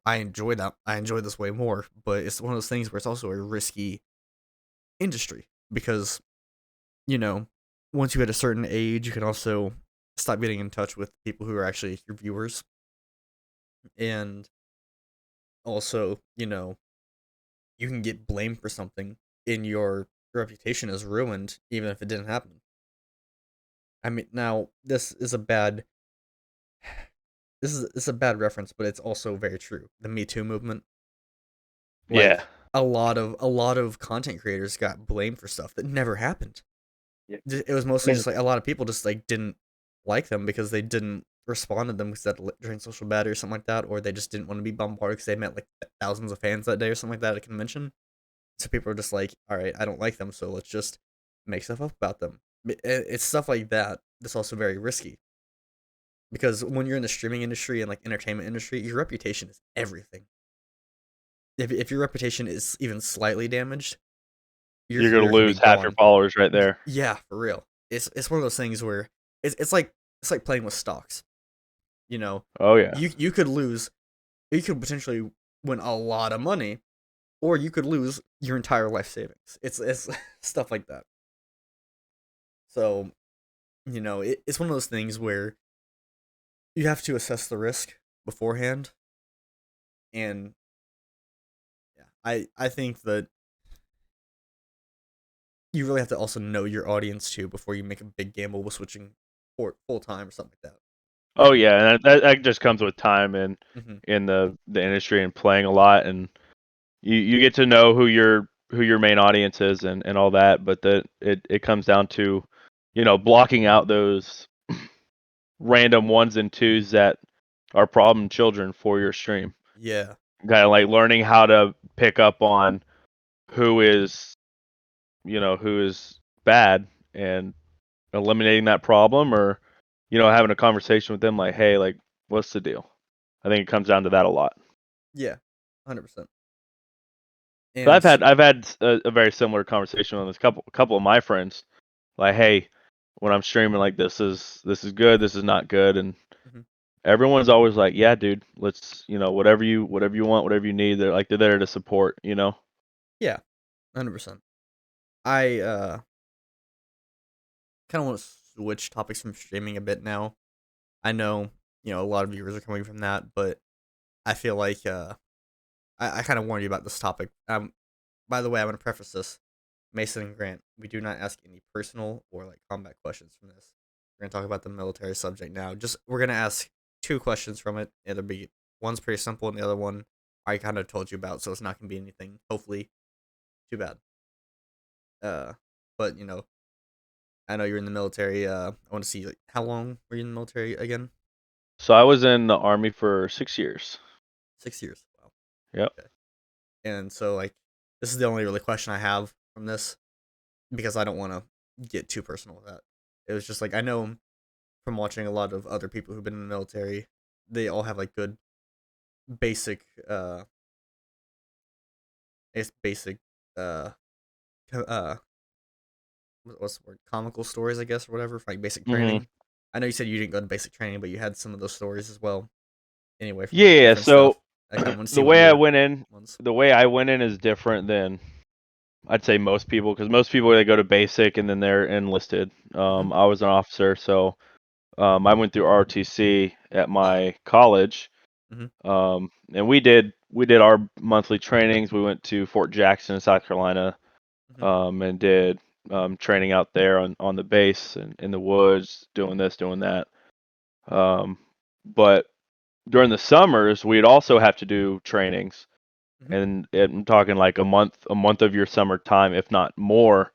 I enjoy that. I enjoy this way more, but it's one of those things where it's also a risky industry because, once you hit a certain age, you can also stop getting in touch with people who are actually your viewers. And also, you can get blamed for something and your reputation is ruined even if it didn't happen. I mean, now this is a bad a bad reference, but it's also very true. The Me Too movement. Like Yeah. a lot of content creators got blamed for stuff that never happened. Yeah. It was mostly just like a lot of people just like didn't like them because they didn't respond to them because that during social battery or something like that, or they just didn't want to be bombarded because they met like thousands of fans that day or something like that at a convention. So people are just like, all right, I don't like them, so let's just make stuff up about them. It's stuff like that that's also very risky because when you're in the streaming industry and like entertainment industry, your reputation is everything. If your reputation is even slightly damaged, your You're career gonna can be lose half your gone. followers right there. Yeah, for real. It's one of those things where it's like playing with stocks. Oh yeah. You could lose, you could potentially win a lot of money, or you could lose your entire life savings. It's stuff like that. So, it's one of those things where you have to assess the risk beforehand, and yeah, I think that you really have to also know your audience too before you make a big gamble with switching full time or something like that. Oh yeah, and that just comes with time and Mm-hmm. in the industry and playing a lot, and you get to know who your main audience is and all that, but that it comes down to blocking out those random ones and twos that are problem children for your stream. Yeah. Kind of like learning how to pick up on who is who is bad and eliminating that problem, or having a conversation with them like, hey, like, what's the deal? I think it comes down to that a lot. Yeah. 100%. But And I've had a very similar conversation with a couple of my friends, like, hey, when I'm streaming, like, this is good, this is not good, and Mhm. everyone's always like, yeah, dude, let's whatever you want, whatever you need, they're there to support. Yeah, 100%. I kind of want to switch topics from streaming a bit now. I know, a lot of viewers are coming from that, but I feel like I kind of warned you about this topic. By the way, I want to preface this. Mason and Grant, we do not ask any personal or like combat questions from this. We're gonna talk about the military subject now. We're gonna ask two questions from it. It'll be one's pretty simple and the other one I kind of told you about, so it's not gonna be anything hopefully too bad. But I know you're in the military. I want to see like how long were you in the military again? So I was in the Army for 6 years. 6 years. Wow. Yep. Okay. And so like this is the only really question I have from this because I don't want to get too personal with that. It was just like I know from watching a lot of other people who've been in the military, they all have like good basic basic uh what's the word, comical stories, I guess, or whatever, for like basic Hmm. training. I know you said you didn't go to basic training, but you had some of those stories as well. anyway from like Yeah, different stuff. so I kind of want to see the one of way I your went in, ones. the way I went in is different than I'd say most people, because most people they go to basic and then they're enlisted. Mhm. I was an officer, so I went through ROTC at my college, Mhm. and we did our monthly trainings. We went to Fort Jackson, South Carolina, Mhm. and did training out there on the base and in the woods, doing this, doing that. But during the summers, we'd also have to do trainings, Mhm. and I'm talking like a month of your summer time, if not more,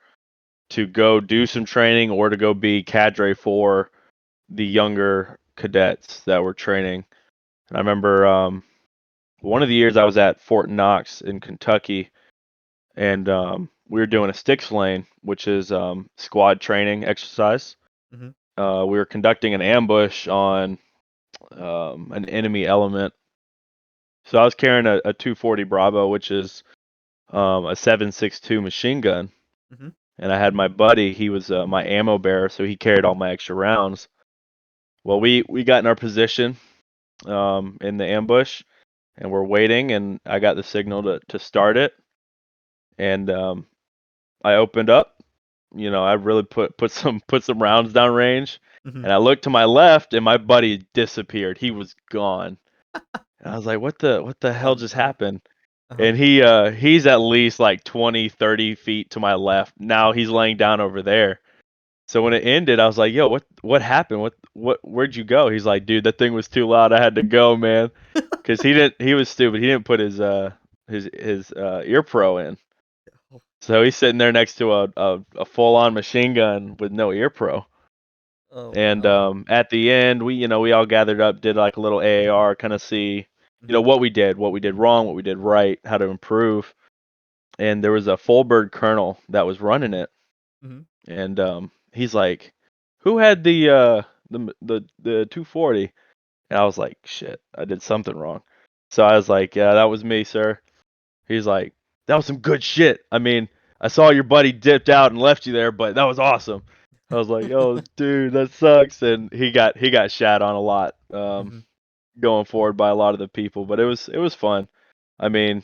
to go do some training or to go be cadre for the younger cadets that were training. And I remember one of the years I was at Fort Knox in Kentucky, and we were doing a sticks lane, which is squad training exercise. Mhm. We were conducting an ambush on an enemy element. So I was carrying a 240 Bravo, which is a 7.62 machine gun, Mhm. and I had my buddy. He was my ammo bearer, so he carried all my extra rounds. Well, we got in our position in the ambush, and we're waiting, and I got the signal to start it, and I opened up. I really put some rounds down range, Mhm. and I looked to my left, and my buddy disappeared. He was gone, and I was like, "What the Oh hell just no. happened?" Uh-huh. And he's at least like 20, 30 feet to my left. Now he's laying down over there. So when it ended, I was like, "Yo, what happened? Where'd you go?" He's like, "Dude, that thing was too loud. I had to go, man." Cuz he was stupid. He didn't put his ear pro in. Oh, So he's sitting there next to a full-on machine gun with no ear pro. oh And no. at the end, we all gathered up, did like a little AAR, kind of see, Mhm. what we did wrong, what we did right, how to improve. And there was a full bird colonel that was running it, Mhm. and he's like, "Who had the 240?" And I was like, "Shit, I did something wrong." So I was like, "Yeah, that was me, sir." He's like, "That was some good shit. I mean, I saw your buddy dipped out and left you there, but that was awesome." I was like, "Oh, dude, that sucks." And he got shat on a lot, Mhm. going forward by a lot of the people, but it was fun. I mean,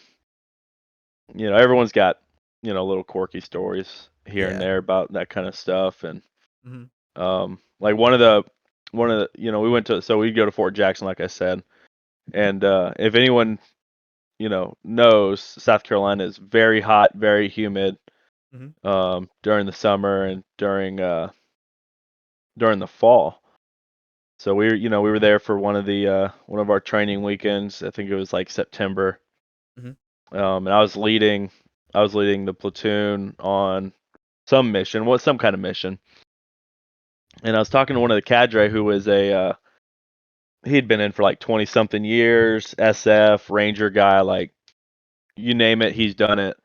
everyone's got little quirky stories here and Yeah. there about that kind of stuff, and Mhm. like one of the we went to so we go to Fort Jackson, like I said, and if anyone knows, South Carolina is very hot, very humid Mhm. during the summer and during the fall. So we were there for one of our training weekends. I think it was like September. Mhm. And I was leading the platoon on some kind of mission. And I was talking to one of the cadre who was he'd been in for like 20 something years, SF, Ranger guy, like you name it, he's done it.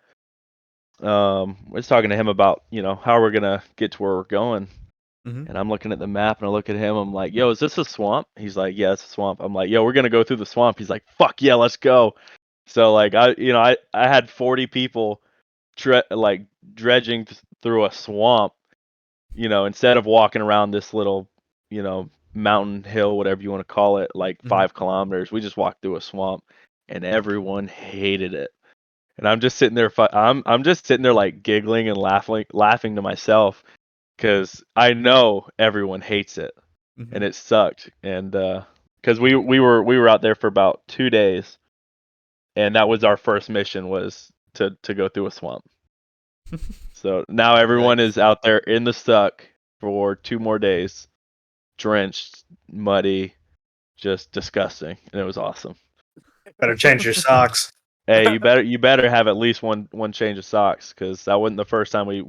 I was talking to him about, how we're gonna get to where we're going. Mhm. And I'm looking at the map and I look at him, I'm like, "Yo, is this a swamp?" He's like, "Yeah, it's a swamp." I'm like, "Yo, we're gonna go through the swamp." He's like, "Fuck yeah, let's go." So like I had 40 people like dredging through a swamp, instead of walking around this little, mountain hill, whatever you want to call it, like Mhm. 5 kilometers. We just walked through a swamp, and everyone hated it. And I'm just sitting there, I'm just sitting there like giggling and laughing to myself because I know everyone hates it, and Mhm. it sucked. And because we were out there for about 2 days, and that was our first mission was to go through a swamp. So now everyone Yikes. is out there in the suck for 2 more days, drenched, muddy, just disgusting, and it was awesome. Better change your socks. Hey, you better have at least one change of socks, because that wasn't the first time we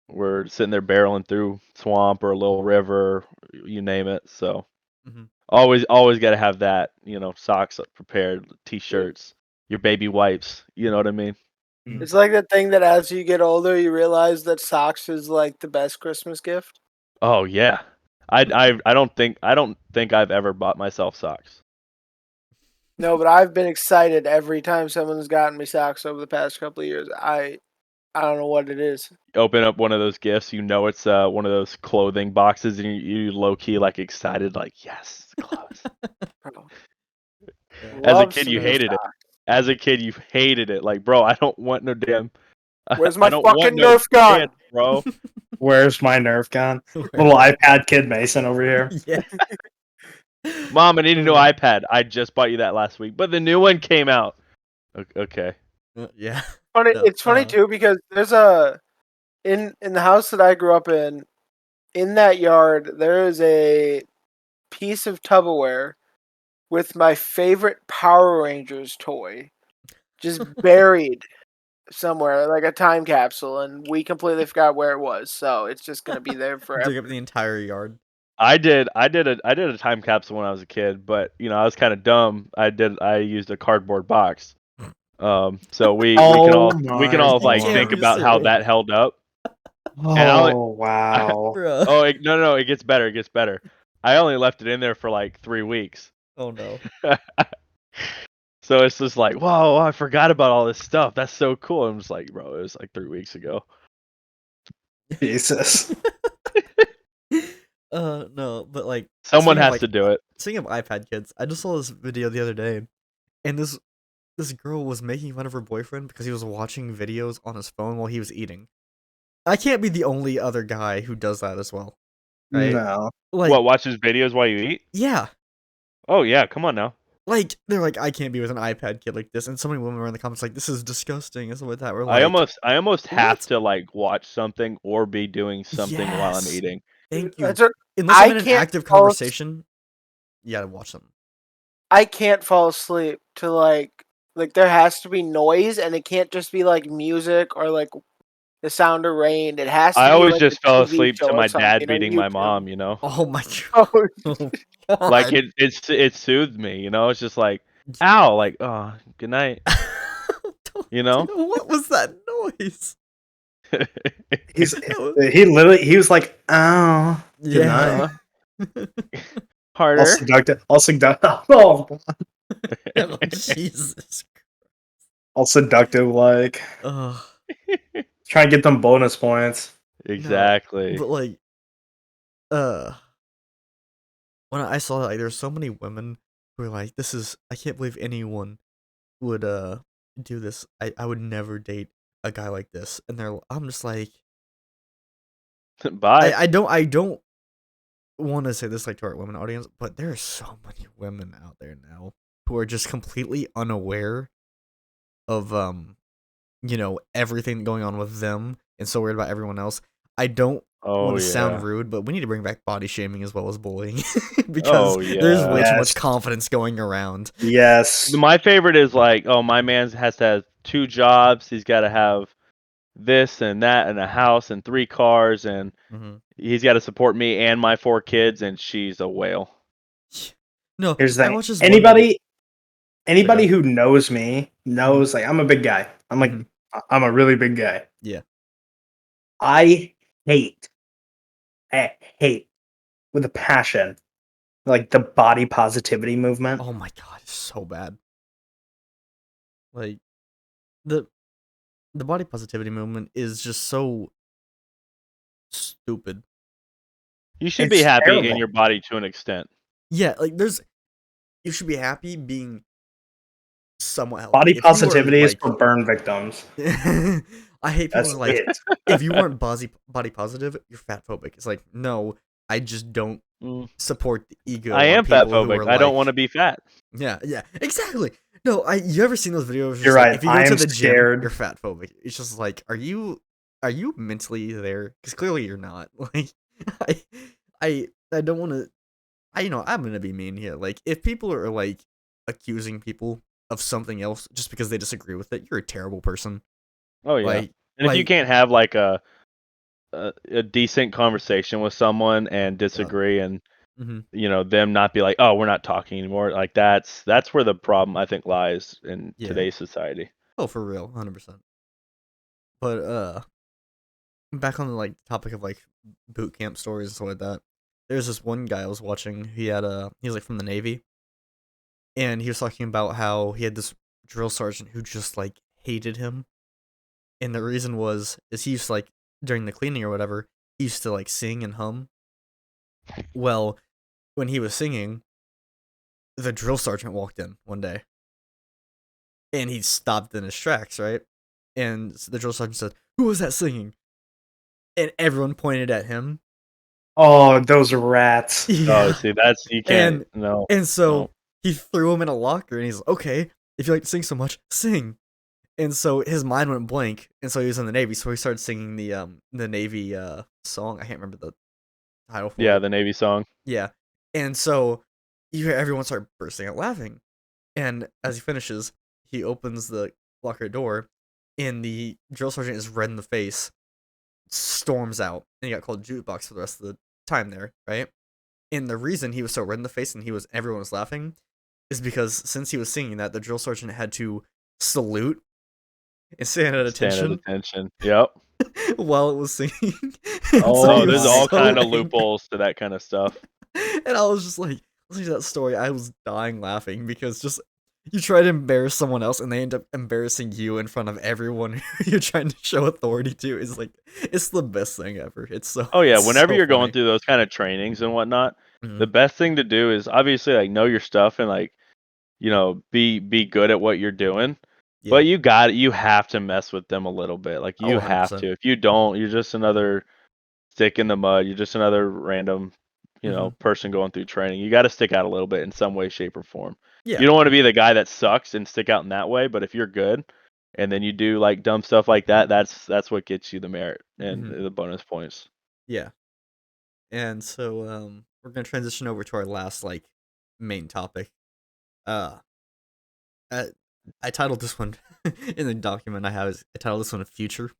were sitting there barreling through swamp or a little river, you name it. So Mhm. always got to have that, socks prepared, t-shirts, your baby wipes. You know what I mean? It's like the thing that as you get older, you realize that socks is like the best Christmas gift. Oh yeah. I don't think I've ever bought myself socks. No, but I've been excited every time someone's gotten me socks over the past couple of years. I don't know what it is. Open up one of those gifts, it's one of those clothing boxes, and you low key like excited, like yes, clothes. Bro. Yeah. As a Love kid, some you new hated it. stock. As a kid, you hated it. Like, bro, I don't want no damn. Where's I my don't want fucking no Nerf gun? pants, bro. Where's my Nerf gun? Where- Little iPad kid Mason over here. yeah. Mom, I need a new iPad. I just bought you that last week, but the new one came out. Okay. Yeah. Funny. No, It's funny too because there's a in the house that I grew up in. In that yard, there is a piece of Tupperware with my favorite Power Rangers toy just buried somewhere, like a time capsule, and we completely forgot where it was. So it's just gonna be there Dig forever. up the entire yard. I did a time capsule when I was a kid, but I was kind of dumb. I used a cardboard box. So we can all like can't think be about how serious. that held up. And Oh wow. Bruh. no, it gets better. It gets better. I only left it in there for like 3 weeks. Oh no. So it's just like, whoa, I forgot about all this stuff. That's so cool. I'm just like, bro, it was like 3 weeks ago. Jesus. No, but like Someone speaking of, has like, to do it. speaking of iPad kids, I just saw this video the other day, and this girl was making fun of her boyfriend because he was watching videos on his phone while he was eating. I can't be the only other guy who does that as well, right? No. Like, What, watches videos while you eat? yeah, Oh yeah, come on now. like they're like, I can't be with an iPad kid like this, and so many women were in the comments like, this is disgusting and stuff like that. We're I like, almost have what? to like watch something or be doing something while I'm Yes. eating. Thank you. That's what, Unless I I'm in an can't active fall conversation, you gotta watch something. I can't fall asleep to like there has to be noise, and it can't just be like music or like the sound of rain. It has I to be always like just a fell TV asleep show to or my dad something on beating my YouTube. mom. Oh my god. Oh, Oh Like god. it soothed me. It's just like, ow, like, oh, good night. Dude, what was that noise? He's That was- he was like, oh, good night. All Harder. seductive. All seductive. Oh, Oh, Jesus. all seductive. Like Ugh. trying to get them bonus points. No, Exactly. but like, uh, when I saw that, like, there's so many women who are like, "This is, I can't believe anyone would do this. I would never date a guy like this." And I'm just like, Bye. I don't want to say this like to our women audience, but there are so many women out there now who are just completely unaware of everything going on with them and so worried about everyone else. I don't Oh want to yeah. sound rude, but we need to bring back body shaming as well as bullying because Oh there's yeah. way too much Yes. confidence going around. Yes. My favorite is like, oh, my man has to have 2 jobs. He's got to have this and that and a house and 3 cars, and hmm he's got to support me and my 4 kids, and she's a whale. No, Here's the I thing. watched this one lady- Anybody Okay. who knows me knows like I'm a big guy. I'm like Mhm. I'm a really big guy. Yeah. I hate with a passion like the body positivity movement. Oh my god, it's so bad. Like the the body positivity movement is just so stupid. You should be It's happy in terrible. your body to an extent. Yeah, like you should be happy being somewhat healthy. Body If you are positivity is like for burn victims. I hate people That's who are like, it. if you aren't body positive, you're fat phobic. It's like, no, I just don't Mm. support the ego. I on am fat people who phobic. are I don't like- want to be fat. Yeah, exactly. No, you ever seen those videos? Just You're like, right, if you go I to am the gym, scared. you're fat phobic. It's just like, are you mentally there? Because clearly you're not. Like, I don't want to. I'm gonna be mean here. Like, if people are like accusing people of something else just because they disagree with it, you're a terrible person. Oh yeah. Like, And if you can't have like a decent conversation with someone and disagree and Mhm. them not be like, oh, we're not talking anymore, like that's where the problem I think lies in Yeah. today's society. Oh, for real, 100%. But back on the like topic of like boot camp stories and stuff like that. There's this one guy I was watching. He's like from the Navy, and he was talking about how he had this drill sergeant who just like hated him, and the reason is he used to, like, during the cleaning or whatever, he used to like sing and hum. Well, when he was singing, the drill sergeant walked in one day, and he stopped in his tracks, right? And the drill sergeant said, "Who was that singing?" And everyone pointed at him. Oh, those rats. Oh, Yeah. see, that's you can't. No, And so no. he threw him in a locker, and he's like, "Okay, if you like to sing so much, sing." And so his mind went blank, and so he was in the Navy, so he started singing the Navy song. I can't remember the title for Yeah, it. the Navy song. Yeah. And so you hear everyone start bursting out laughing. And as he finishes, he opens the locker door, and the drill sergeant is red in the face, storms out, and he got called jukebox for the rest of the time there, right? And the reason he was so red in the face and everyone was laughing is because since he was singing that, the drill sergeant had to salute and stand at Stand at attention attention. Yep. while it was singing. And so Oh, he Oh was there's my all so kind of angry. loopholes to that kind of stuff. And I was just like, listening to that story, I was dying laughing because just you try to embarrass someone else and they end up embarrassing you in front of everyone who you're trying to show authority to is like it's the best thing ever. Oh yeah, It's whenever so you're going funny. through those kind of trainings and whatnot, the Mhm. best thing to do is obviously like know your stuff and like be good at what you're doing. Yeah. But you have to mess with them a little bit. Like Oh, you have 100%. to. If you don't, you're just another stick in the mud. You're just another random, Mhm. person going through training. You got to stick out a little bit in some way, shape, or form. Yeah. You don't want to be the guy that sucks and stick out in that way. But if you're good, and then you do like dumb stuff like that, that's what gets you the merit and Mhm. the bonus points. Yeah. And so we're going to transition over to our last like main topic. Uh I, I titled this one in the document I have I titled this one Future.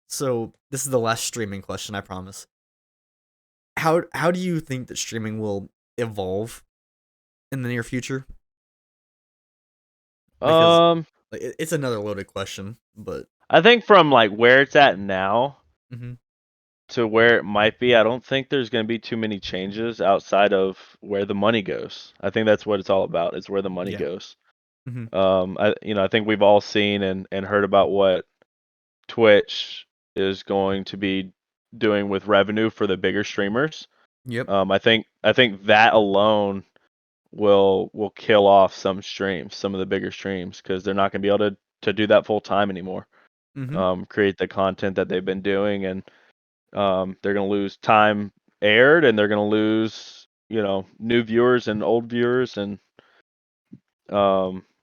So this is the last streaming question, I promise. How do you think that streaming will evolve in the near future? Because Um, like it's another loaded question, but I think from like where it's at now mhm. to where it might be, I don't think there's going to be too many changes outside of where the money goes. I think that's what it's all about, is where the money Yeah. goes. Mhm. I think we've all seen and heard about what Twitch is going to be doing with revenue for the bigger streamers. Yep. I think that alone will kill off some streams, some of the bigger streams, because they're not going to be able to do that full time anymore. Mhm. Create the content that they've been doing, and they're going to lose time aired, and they're going to lose new viewers and old viewers, and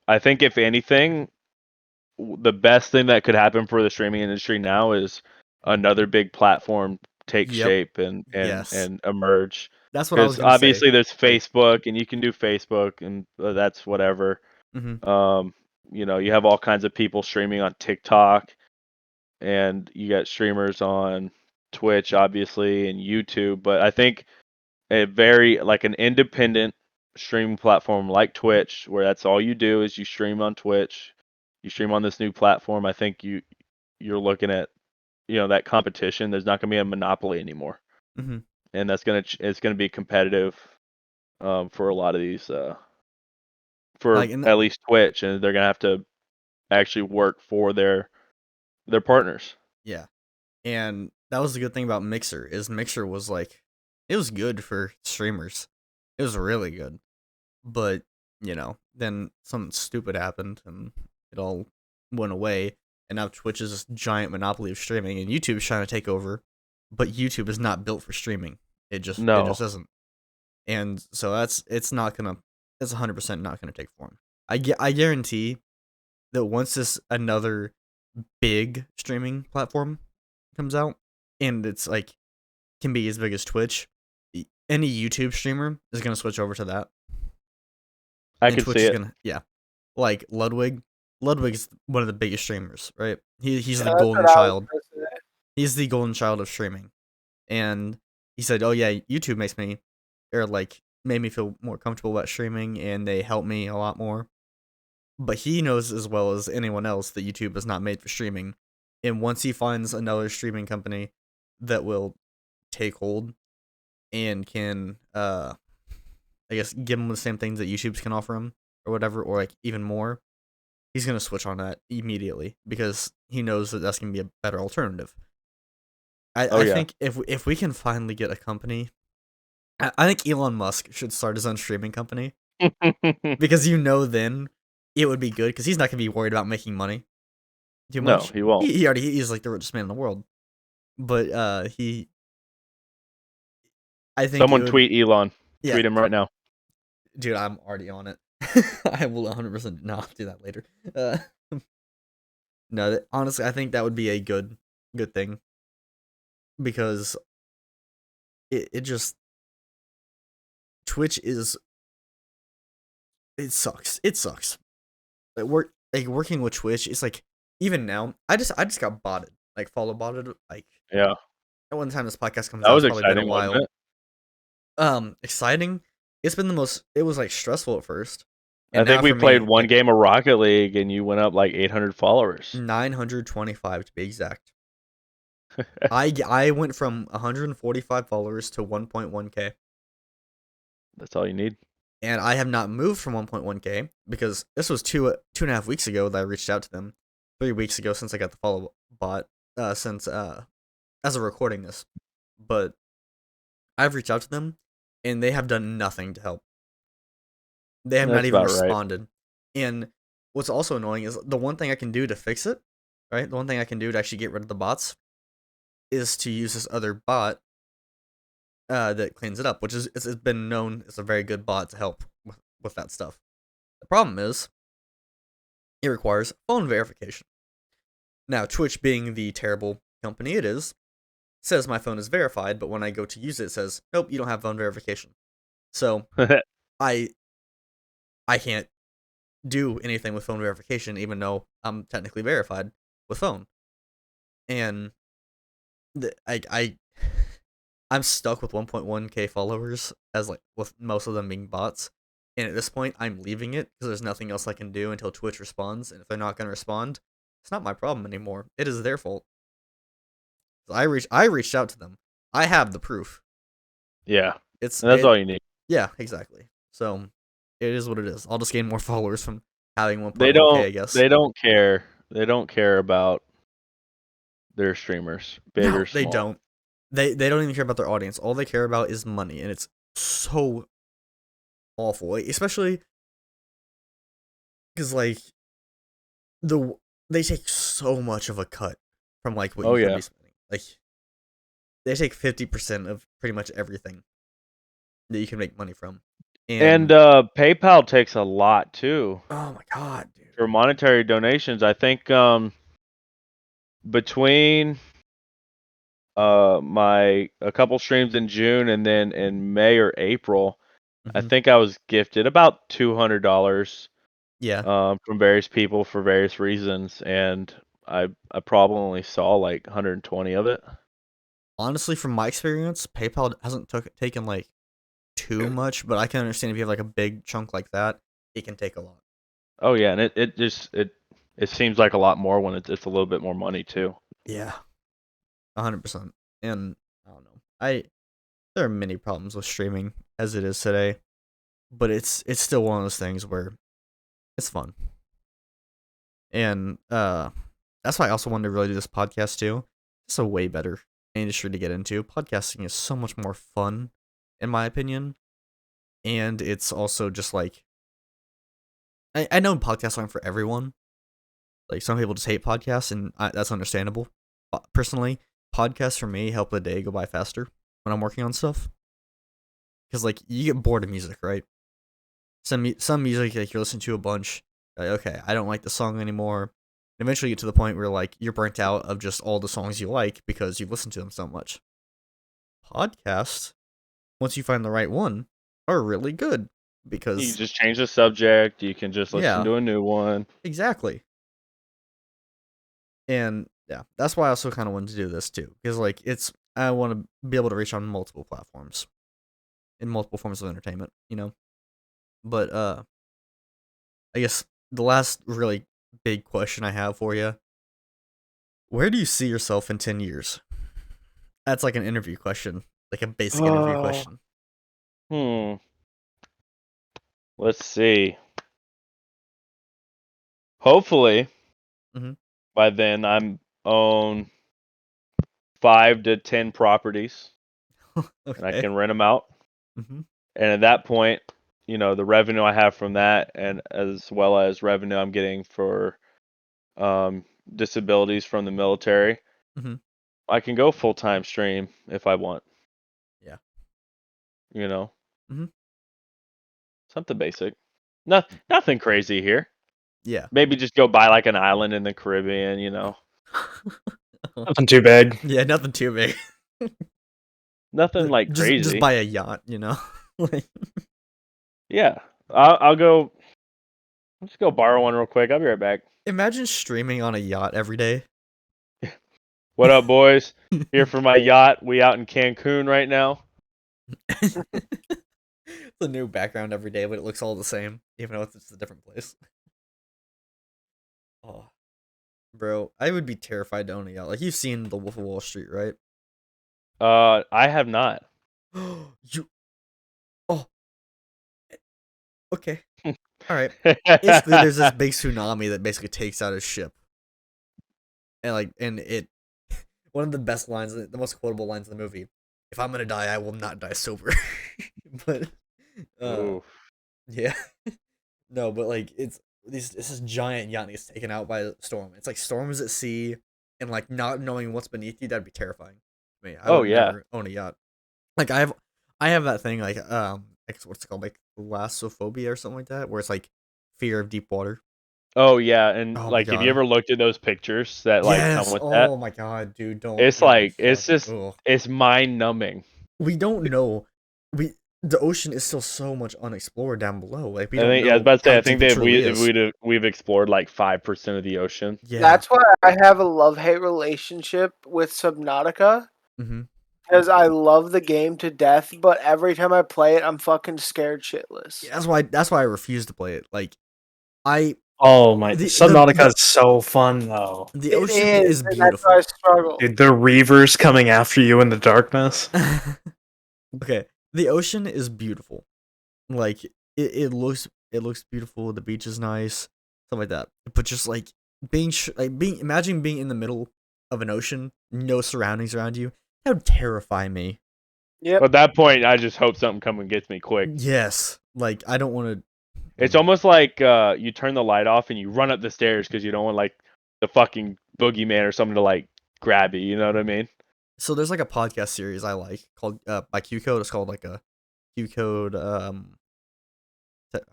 I think if anything, the best thing that could happen for the streaming industry now is another big platform take Yep. shape and and Yes. and emerge. That's what I was Because going to say. obviously there's Like Facebook and you can do Facebook and that's whatever. mhm. Um, you have all kinds of people streaming on TikTok and you got streamers on Twitch obviously and YouTube, but I think a very like an independent streaming platform like Twitch, where that's all you do is you stream on Twitch, you stream on this new platform. I think you're looking at that competition. There's not going to be a monopoly anymore, Mhm. and it's going to be competitive for a lot of these for Like and at least Twitch, and they're going to have to actually work for their partners. yeah. And that was the good thing about Mixer is Mixer was like it was good for streamers. It was really good. But, then something stupid happened and it all went away. And now Twitch is this giant monopoly of streaming and YouTube's trying to take over. But YouTube is not built for streaming. It just No, isn't. And so it's 100% not gonna take form. I guarantee that once this another big streaming platform comes out and it's like can be as big as Twitch, any YouTube streamer is gonna switch over to that. I And could Twitch see is it. gonna like Ludwig. Ludwig's one of the biggest streamers, right? He's Yeah, the that's golden what I was child. gonna say. He's the golden child of streaming. And he said, "Oh yeah, YouTube makes me or like made me feel more comfortable about streaming and they help me a lot more." But he knows as well as anyone else that YouTube is not made for streaming. And once he finds another streaming company that will take hold and can I guess give him the same things that YouTube's can offer him or whatever or like even more, he's gonna switch on that immediately because he knows that that's gonna be a better alternative. Oh I yeah. think if we can finally get a company I think Elon Musk should start his own streaming company because then it would be good because he's not gonna be worried about making money too No, much. he won't. He's like the richest man in the world, but I think it Someone would. tweet Elon. Yeah, Tweet him right now. dude, I'm already on it. I will 100% not do that later. No, honestly, I think that would be a good thing because it just Twitch is it sucks. It sucks. Working with Twitch is like even now. I just got botted, like follow botted. Like Yeah, at one time this podcast comes that out, was it's probably been a exciting, wasn't while. it? Exciting. It's been the most. It was like stressful at first, I and think now we for played me, one game of Rocket League, and you went up like 800 followers. 925 to be exact. I went from 145 followers to 1.1k. That's all you need. And I have not moved from 1.1k because this was 2.5 weeks ago that I reached out to them. 3 weeks ago since I got the follow bot. Since as of recording this, but I've reached out to them, and they have done nothing to help. They have not That's even about right. responded. And what's also annoying is the one thing I can do to fix it, right? The one thing I can do to actually get rid of the bots is to use this other bot that cleans it up, which is it's been known as a very good bot to help with that stuff. The problem is it requires phone verification. Now, Twitch being the terrible company it is, says my phone is verified, but when I go to use it, it says, nope, you don't have phone verification. So I can't do anything with phone verification, even though I'm technically verified with phone. And I'm stuck with 1.1k followers as like with most of them being bots. And at this point, I'm leaving it because there's nothing else I can do until Twitch responds. And if they're not going to respond, it's not my problem anymore. It is their fault. So I reached out to them. I have the proof. Yeah, that's all you need. Yeah, exactly. So it is what it is. I'll just gain more followers from having 1.1k, They don't. I guess. They don't care. They don't care about their streamers, big No, or small. they don't. They don't even care about their audience. All they care about is money, and it's so awful. Like, especially because like they take so much of a cut from like what you could be spending. Like they take 50% of pretty much everything that you can make money from. And PayPal takes a lot too. Oh my god, dude. For monetary donations, I think between a couple streams in June and then in May or April, I think I was gifted about $200. Yeah. From various people for various reasons, and I probably only saw like 120 of it. Honestly, from my experience, PayPal hasn't taken like too much, but I can understand if you have like a big chunk like that, it can take a lot. Oh yeah, and it seems like a lot more when it's a little bit more money too. Yeah, 100%. And I don't know, there are many problems with streaming as it is today, but it's still one of those things where it's fun. And that's why I also wanted to really do this podcast too. It's a way better industry to get into. Podcasting is so much more fun, in my opinion. And it's also just like I know podcasts aren't for everyone. Like some people just hate podcasts, and that's understandable. But personally, podcasts for me help the day go by faster when I'm working on stuff. Because like you get bored of music, right? Some music like you're listening to a bunch. Like, okay, I don't like the song anymore. And eventually, you get to the point where like you're burnt out of just all the songs you like because you've listened to them so much. Podcasts, once you find the right one, are really good because You just change the subject. You can just listen to a new one. Exactly. And yeah, that's why I also kind of wanted to do this too, because like I want to be able to reach on multiple platforms, in multiple forms of entertainment, you know. But I guess the last really big question I have for you: where do you see yourself in 10 years? That's like an interview question, like a basic interview question. Let's see. Hopefully, by then I'm own 5 to 10 properties, Okay. and I can rent them out. Mm-hmm. And at that point, the revenue I have from that, and as well as revenue I'm getting for disabilities from the military, Mm-hmm. I can go full-time stream if I want. Yeah. Mm-hmm. Something basic. Nothing crazy here. Yeah. Maybe just go buy like an island in the Caribbean, Nothing too big. Yeah, nothing too big. Nothing like Just crazy. buy a yacht, like, Yeah. I'll go. Let's go borrow one real quick. I'll be right back. imagine streaming on a yacht every day. What up, boys? Here for my yacht. We out in Cancun right now. It's a new background every day, but it looks all the same, even though it's a different place. Oh, bro, I would be terrified to own a yacht. Like, you've seen The Wolf of Wall Street, right? I have not. You. Oh, okay. All right. Basically, there's this big tsunami that basically takes out his ship, and it. One of the best lines, the most quotable lines in the movie. If I'm gonna die, I will not die sober. But, Ooh. yeah. No, but like this is giant yacht gets taken out by a storm. It's like storms at sea, and like not knowing what's beneath you, that'd be terrifying to me. I Oh would yeah. never own a yacht. Like I have that thing like what's it called, like thalassophobia or something like that, where it's like fear of deep water. Oh yeah. And Oh my like, have you god. ever looked at those pictures that like come Yes. with that? Oh my god, dude, don't It's even like it's fucking. just Oh, it's mind numbing. we don't know. The ocean is still so much unexplored down below. Like we I don't think I was know about to say how I think deep it that truly is. we've explored like 5% of the ocean. Yeah. That's why I have a love-hate relationship with Subnautica. Mm-hmm. Because I love the game to death, but every time I play it, I'm fucking scared shitless. Yeah, that's why I refuse to play it. Like I Oh my! the Subnautica is so fun though. the It ocean is, is and that's why I beautiful. struggle. Dude, the reavers coming after you in the darkness. Okay, the ocean is beautiful. Like it looks beautiful. The beach is nice, stuff like that. But just like imagine being in the middle of an ocean, no surroundings around you. That would terrify me. Yep. But at that point, I just hope something comes and gets me quick. Yes, like I don't want to. It's almost like you turn the light off and you run up the stairs because you don't want like the fucking boogeyman or something to like grab you. You know what I mean? So there's like a podcast series I like called by Q Code. It's called like a Q Code. I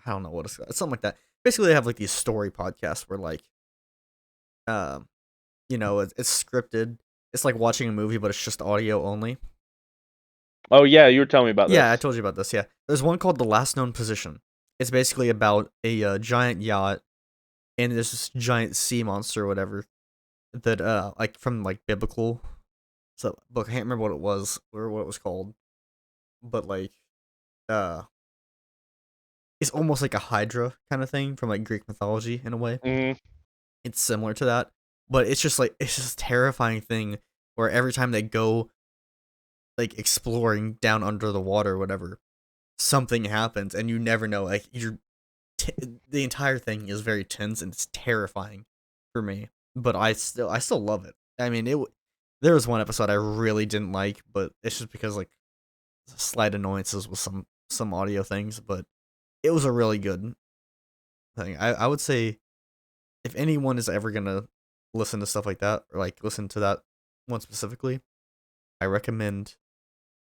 don't know what it's something like that. Basically, they have like these story podcasts where like, it's scripted. It's like watching a movie, but it's just audio only. Oh yeah, you were telling me about Yeah, I this. told you about this. Yeah, there's one called The Last Known Position. It's basically about a giant yacht and there's this giant sea monster or whatever that like from like biblical. So book, I can't remember what it was or what it was called, but like uh, it's almost like a Hydra kind of thing from like Greek mythology in a way. Mm-hmm. It's similar to that, but it's just a terrifying thing where every time they go like exploring down under the water or whatever, something happens and you never know. Like the entire thing is very tense and it's terrifying for me, but I still love it. I mean, there was one episode I really didn't like, but it's just because like slight annoyances with some audio things, but it was a really good thing. I would say if anyone is ever gonna listen to stuff like that or like listen to that one specifically, I recommend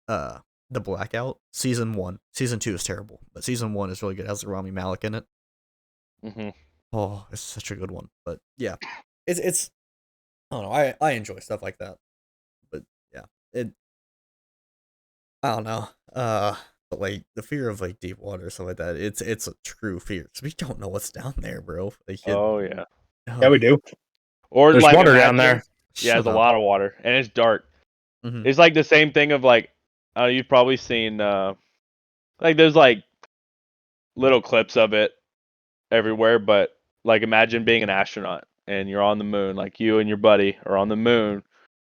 the Blackout season 1. Season 2 is terrible, but season 1 is really good. It has Rami Malek in it. Mm-hmm. Oh, it's such a good one. But yeah, it's I don't know. I enjoy stuff like that. But yeah, I don't know. But like the fear of like deep water or stuff like that, it's a true fear. So we don't know what's down there, bro. Like Oh yeah. Yeah, we do. Or There's like water down imagine- there. Yeah, Shut there's a up. lot of water and it's dark. Mhm. It's like the same thing of like you've probably seen like there's like little clips of it everywhere, but like imagine being an astronaut and you're on the moon, like you and your buddy are on the moon,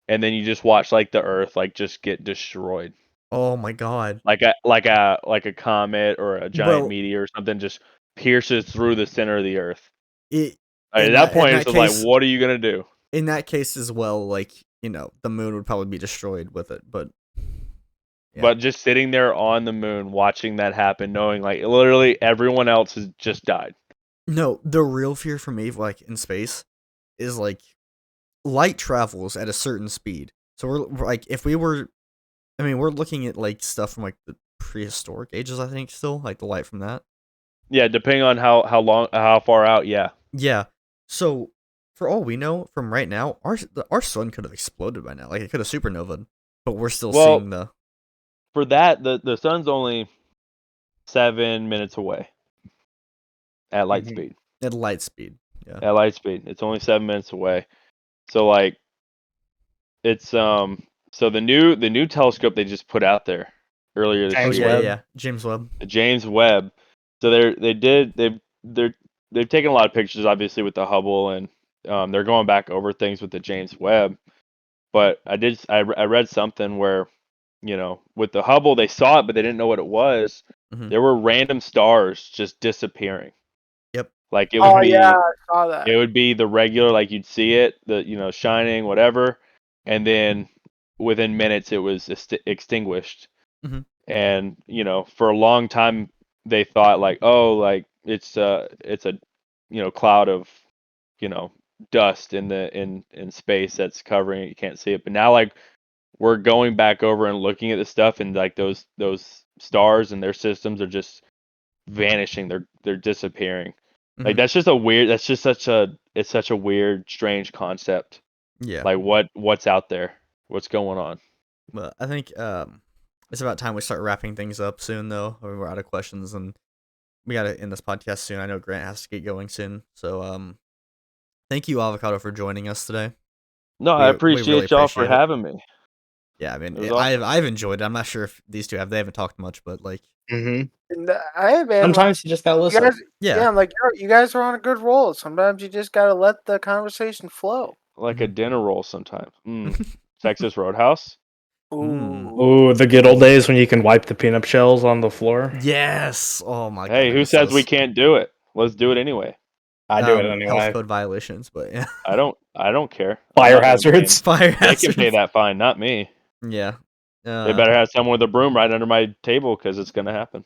and then you just watch like the Earth like just get destroyed, Oh my god. like a comet or a giant Well, meteor or something just pierces through the center of the Earth. it At in that in point, that it's just like, case what are you gonna do? in that case as well, like the moon would probably be destroyed with it, but Yeah. But just sitting there on the moon, watching that happen, knowing like literally everyone else has just died. No, the real fear for me, like in space, is like light travels at a certain speed. So we're like, if we were, I mean, we're looking at like stuff from like the prehistoric ages, I think, still like the light from that. Yeah, depending on how far out. Yeah. Yeah. So for all we know, from right now, our sun could have exploded by now. Like it could have supernovaed, but we're still Well, seeing the. For that, the sun's only 7 minutes away at light Mhm. speed. At light speed. Yeah. At light speed, it's only 7 minutes away. So like, it's so the new telescope they just put out there earlier this James Oh yeah, year, yeah, Webb. yeah. James Webb. the James Webb. So they've taken a lot of pictures, obviously, with the Hubble, and they're going back over things with the James Webb. But I read something where, with the Hubble they saw it, but they didn't know what it was. Mhm. There were random stars just disappearing. Yep. Like it Oh would yeah, be I saw that. it would be the regular, like you'd see it, the shining, whatever, and then within minutes it was extinguished. Mhm. And for a long time they thought like, oh, like it's a cloud of dust in space that's covering it. You can't see it. But now like we're going back over and looking at the stuff, and like those stars and their systems are just vanishing. They're disappearing. Like Mhm. that's just a weird. That's just such a weird, strange concept. Yeah. Like what's out there? What's going on? Well, I think it's about time we start wrapping things up soon, though. We're out of questions, and we gotta end this podcast soon. I know Grant has to get going soon, so thank you, Avocado, for joining us today. No, I We really appreciate y'all for appreciate it. having me. Yeah, I mean, It was awesome. I've enjoyed it. I'm not sure if these two have. They haven't talked much, but like, Mm-hmm. And hey man, Sometimes you just gotta you listen. guys, yeah, I'm like you guys are on a good roll. Sometimes you just gotta let the conversation flow. Like a Mhm. dinner roll sometimes. Texas Roadhouse. Mm. Oh, the good old days when you can wipe the peanut shells on the floor. Yes. Oh my god, Hey, I who miss says we those. can't do it? Let's do it anyway. I do it Health anyway. code violations, but yeah, I don't care. I'm Fire not gonna blame. hazards. fire They can pay hazards. that fine, not me. Yeah. They better have someone with a broom right under my table, because it's gonna happen.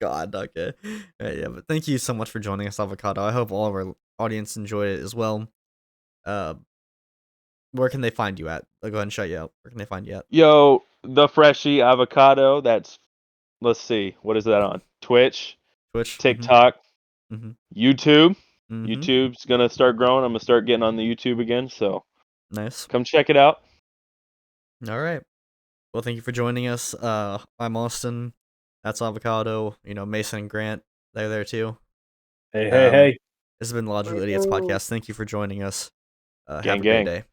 God, okay. Yeah, but thank you so much for joining us, Avocado. I hope all of our audience enjoyed it as well. Where can they find you at? I'll go ahead and shut you out. Where can they find you at? Yo, TheFreshyAvocado. That's, let's see, what is that on? Twitch, Twitch. TikTok, Mm-hmm. YouTube. Mm-hmm. YouTube's gonna start growing. I'm gonna start getting on the YouTube again, so Nice. come check it out. All right. Well, thank you for joining us. I'm Austin. That's Avocado. Mason and Grant. They're there too. Hey, Um, hey. This has been the Logical Idiots podcast. Thank you for joining us. Have Gang, a great gang. day.